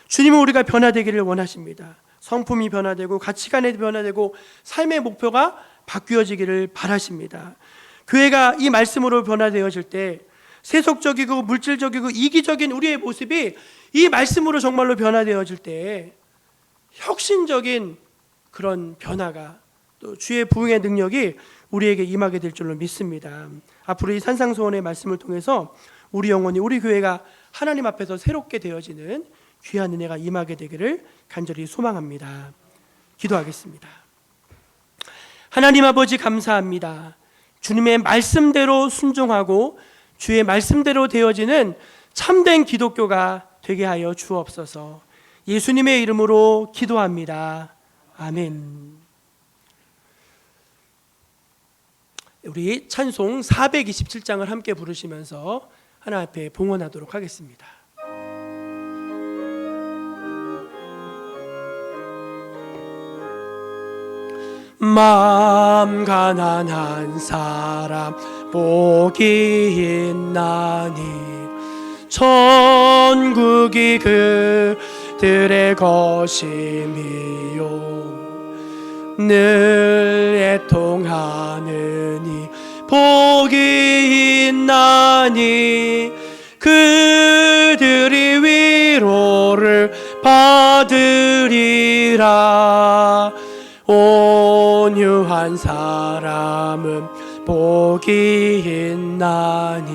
주님은 우리가 변화되기를 원하십니다. 성품이 변화되고 가치관이 변화되고 삶의 목표가 바뀌어지기를 바라십니다. 교회가 이 말씀으로 변화되어질 때 세속적이고 물질적이고 이기적인 우리의 모습이 이 말씀으로 정말로 변화되어질 때 혁신적인 그런 변화가 또 주의 부흥의 능력이 우리에게 임하게 될 줄로 믿습니다. 앞으로 이 산상소원의 말씀을 통해서 우리 영혼이, 우리 교회가 하나님 앞에서 새롭게 되어지는 귀한 은혜가 임하게 되기를 간절히 소망합니다. 기도하겠습니다. 하나님 아버지, 감사합니다. 주님의 말씀대로 순종하고 주의 말씀대로 되어지는 참된 기독교가 되게 하여 주옵소서. 예수님의 이름으로 기도합니다. 아멘. 우리 찬송 427장을 함께 부르시면서 하나님 앞에 봉헌하도록 하겠습니다. 마음 가난한 사람 복이 있나니 천국이 그들의 것임이요 늘 애통하느니 복이 있나니 그들이 위로를 받으리라. 온유한 사람은 복이 있나니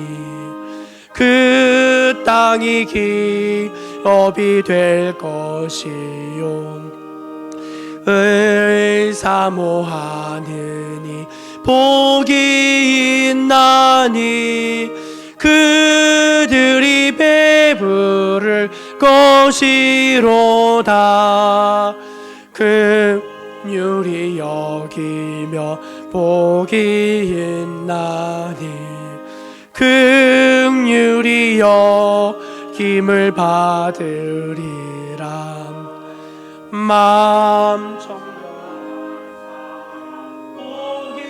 그 땅이 기업이 될 것이요 의사모하느니 복이 있나니 그들이 배부를 것이로다. 긍휼히 여기며 복이 있나니 긍휼히 여김을 받으리라. 마음 청결한 복이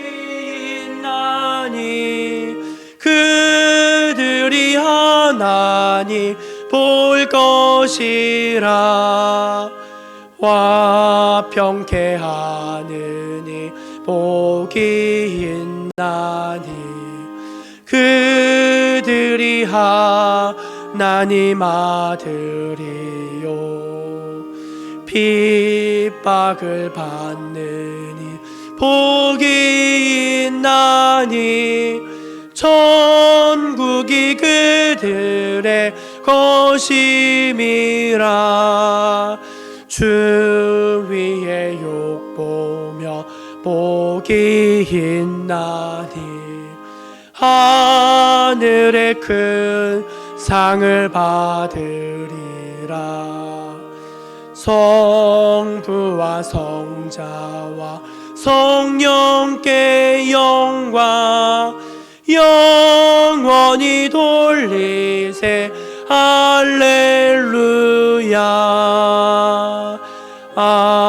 있나니 그들이 하나님 볼 것이라. 화평케 하느니 복이 있나니 그들이 하나님 아들이요 핍박을 받느니 복이 있나니 천국이 그들의 것임이라. 주 위에 욕보며 복이 빛나니 하늘의 큰 상을 받으리라. 성부와 성자와 성령께 영광 영원히 돌리세. 할렐루야. 아멘.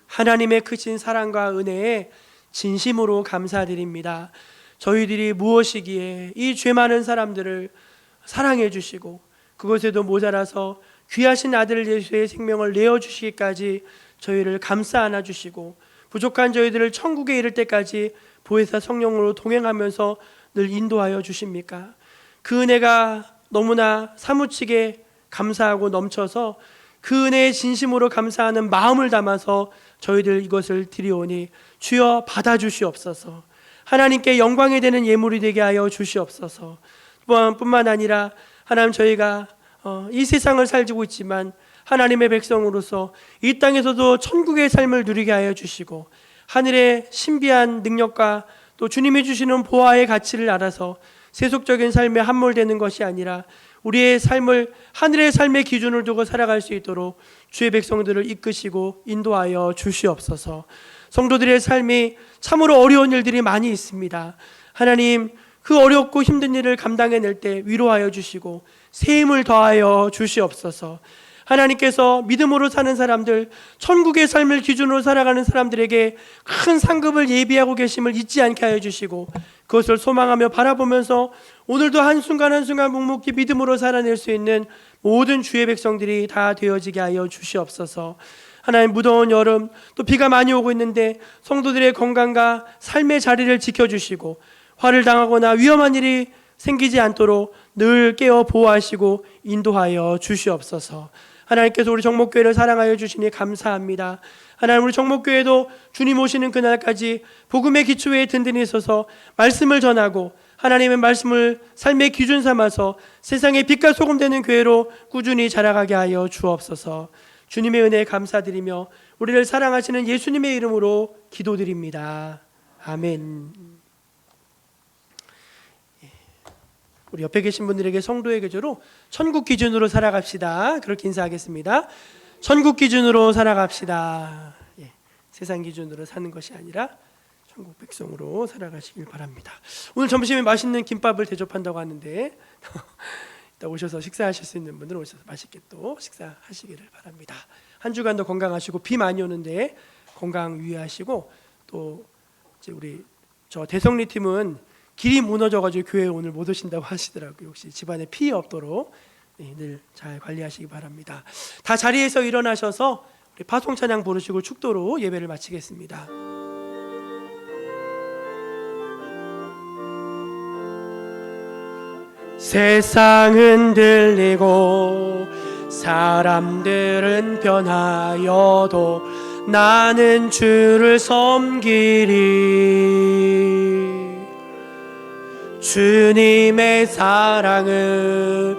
하나님의 크신 사랑과 은혜에 진심으로 감사드립니다. 저희들이 무엇이기에 이 죄 많은 사람들을 사랑해 주시고 그것에도 모자라서 귀하신 아들 예수의 생명을 내어주시기까지 저희를 감싸 안아주시고 부족한 저희들을 천국에 이를 때까지 보혜사 성령으로 동행하면서 늘 인도하여 주십니까? 그 은혜가 너무나 사무치게 감사하고 넘쳐서 그 은혜에 진심으로 감사하는 마음을 담아서 저희들 이것을 드리오니 주여 받아주시옵소서. 하나님께 영광이 되는 예물이 되게 하여 주시옵소서. 뿐만 아니라 하나님, 저희가 이 세상을 살고 있지만 하나님의 백성으로서 이 땅에서도 천국의 삶을 누리게 하여 주시고 하늘의 신비한 능력과 또 주님이 주시는 보화의 가치를 알아서 세속적인 삶에 함몰되는 것이 아니라 우리의 삶을 하늘의 삶의 기준을 두고 살아갈 수 있도록 주의 백성들을 이끄시고 인도하여 주시옵소서. 성도들의 삶이 참으로 어려운 일들이 많이 있습니다. 하나님, 그 어렵고 힘든 일을 감당해낼 때 위로하여 주시고 새 힘을 더하여 주시옵소서. 하나님께서 믿음으로 사는 사람들, 천국의 삶을 기준으로 살아가는 사람들에게 큰 상급을 예비하고 계심을 잊지 않게 하여 주시고 그것을 소망하며 바라보면서 오늘도 한순간 한순간 묵묵히 믿음으로 살아낼 수 있는 모든 주의 백성들이 다 되어지게 하여 주시옵소서. 하나님, 무더운 여름 또 비가 많이 오고 있는데 성도들의 건강과 삶의 자리를 지켜주시고 화를 당하거나 위험한 일이 생기지 않도록 늘 깨어 보호하시고 인도하여 주시옵소서. 하나님께서 우리 정목교회를 사랑하여 주시니 감사합니다. 하나님, 우리 정목교회도 주님 오시는 그날까지 복음의 기초에 든든히 서서 말씀을 전하고 하나님의 말씀을 삶의 기준 삼아서 세상의 빛과 소금 되는 교회로 꾸준히 자라가게 하여 주옵소서. 주님의 은혜에 감사드리며 우리를 사랑하시는 예수님의 이름으로 기도드립니다. 아멘. 우리 옆에 계신 분들에게 성도의 계절로 천국 기준으로 살아갑시다. 그렇게 인사하겠습니다. 천국 기준으로 살아갑시다. 세상 기준으로 사는 것이 아니라 천국 백성으로 살아가시길 바랍니다. 오늘 점심에 맛있는 김밥을 대접한다고 하는데 이따 오셔서 식사하실 수 있는 분들은 오셔서 맛있게 또 식사하시기를 바랍니다. 한 주간도 건강하시고 비 많이 오는데 건강 유의하시고 또 이제 우리 저 대성리 팀은 길이 무너져가지고 교회에 오늘 못 오신다고 하시더라고요. 혹시 집안에 피해 없도록 늘 잘 관리하시기 바랍니다. 다 자리에서 일어나셔서 우리 파송 찬양 부르시고 축도로 예배를 마치겠습니다. 세상은 들리고 사람들은 변하여도 나는 주를 섬기리. 주님의 사랑은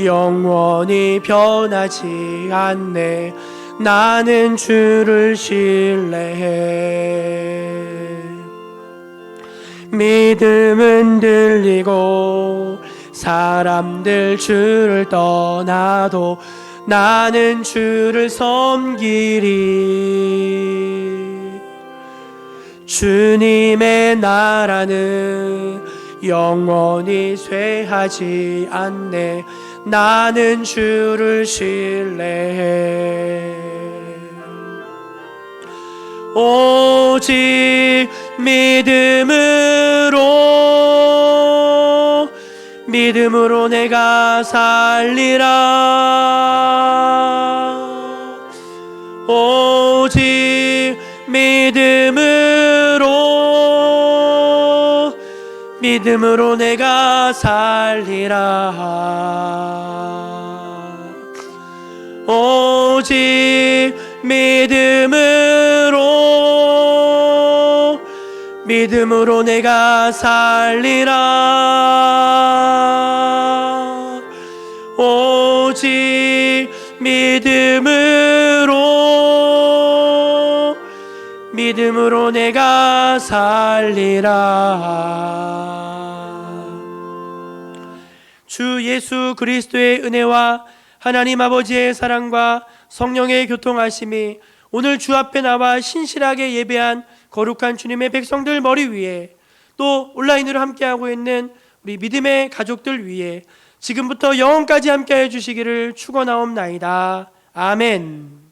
영원히 변하지 않네. 나는 주를 신뢰해. 믿음은 들리고 사람들 주를 떠나도 나는 주를 섬기리. 주님의 나라는 영원히 쇠하지 않네. 나는 주를 신뢰해. 오직 믿음으로 내가 살리라. 오직 믿음으로 내가 살리라. 오직 믿음으로 내가 살리라. 오직 믿음으로 믿음으로 내가 살리라. 주 예수 그리스도의 은혜와 하나님 아버지의 사랑과 성령의 교통하심이 오늘 주 앞에 나와 신실하게 예배한 거룩한 주님의 백성들 머리 위에, 또 온라인으로 함께하고 있는 우리 믿음의 가족들 위에 지금부터 영원까지 함께해 주시기를 축원하옵나이다. 아멘.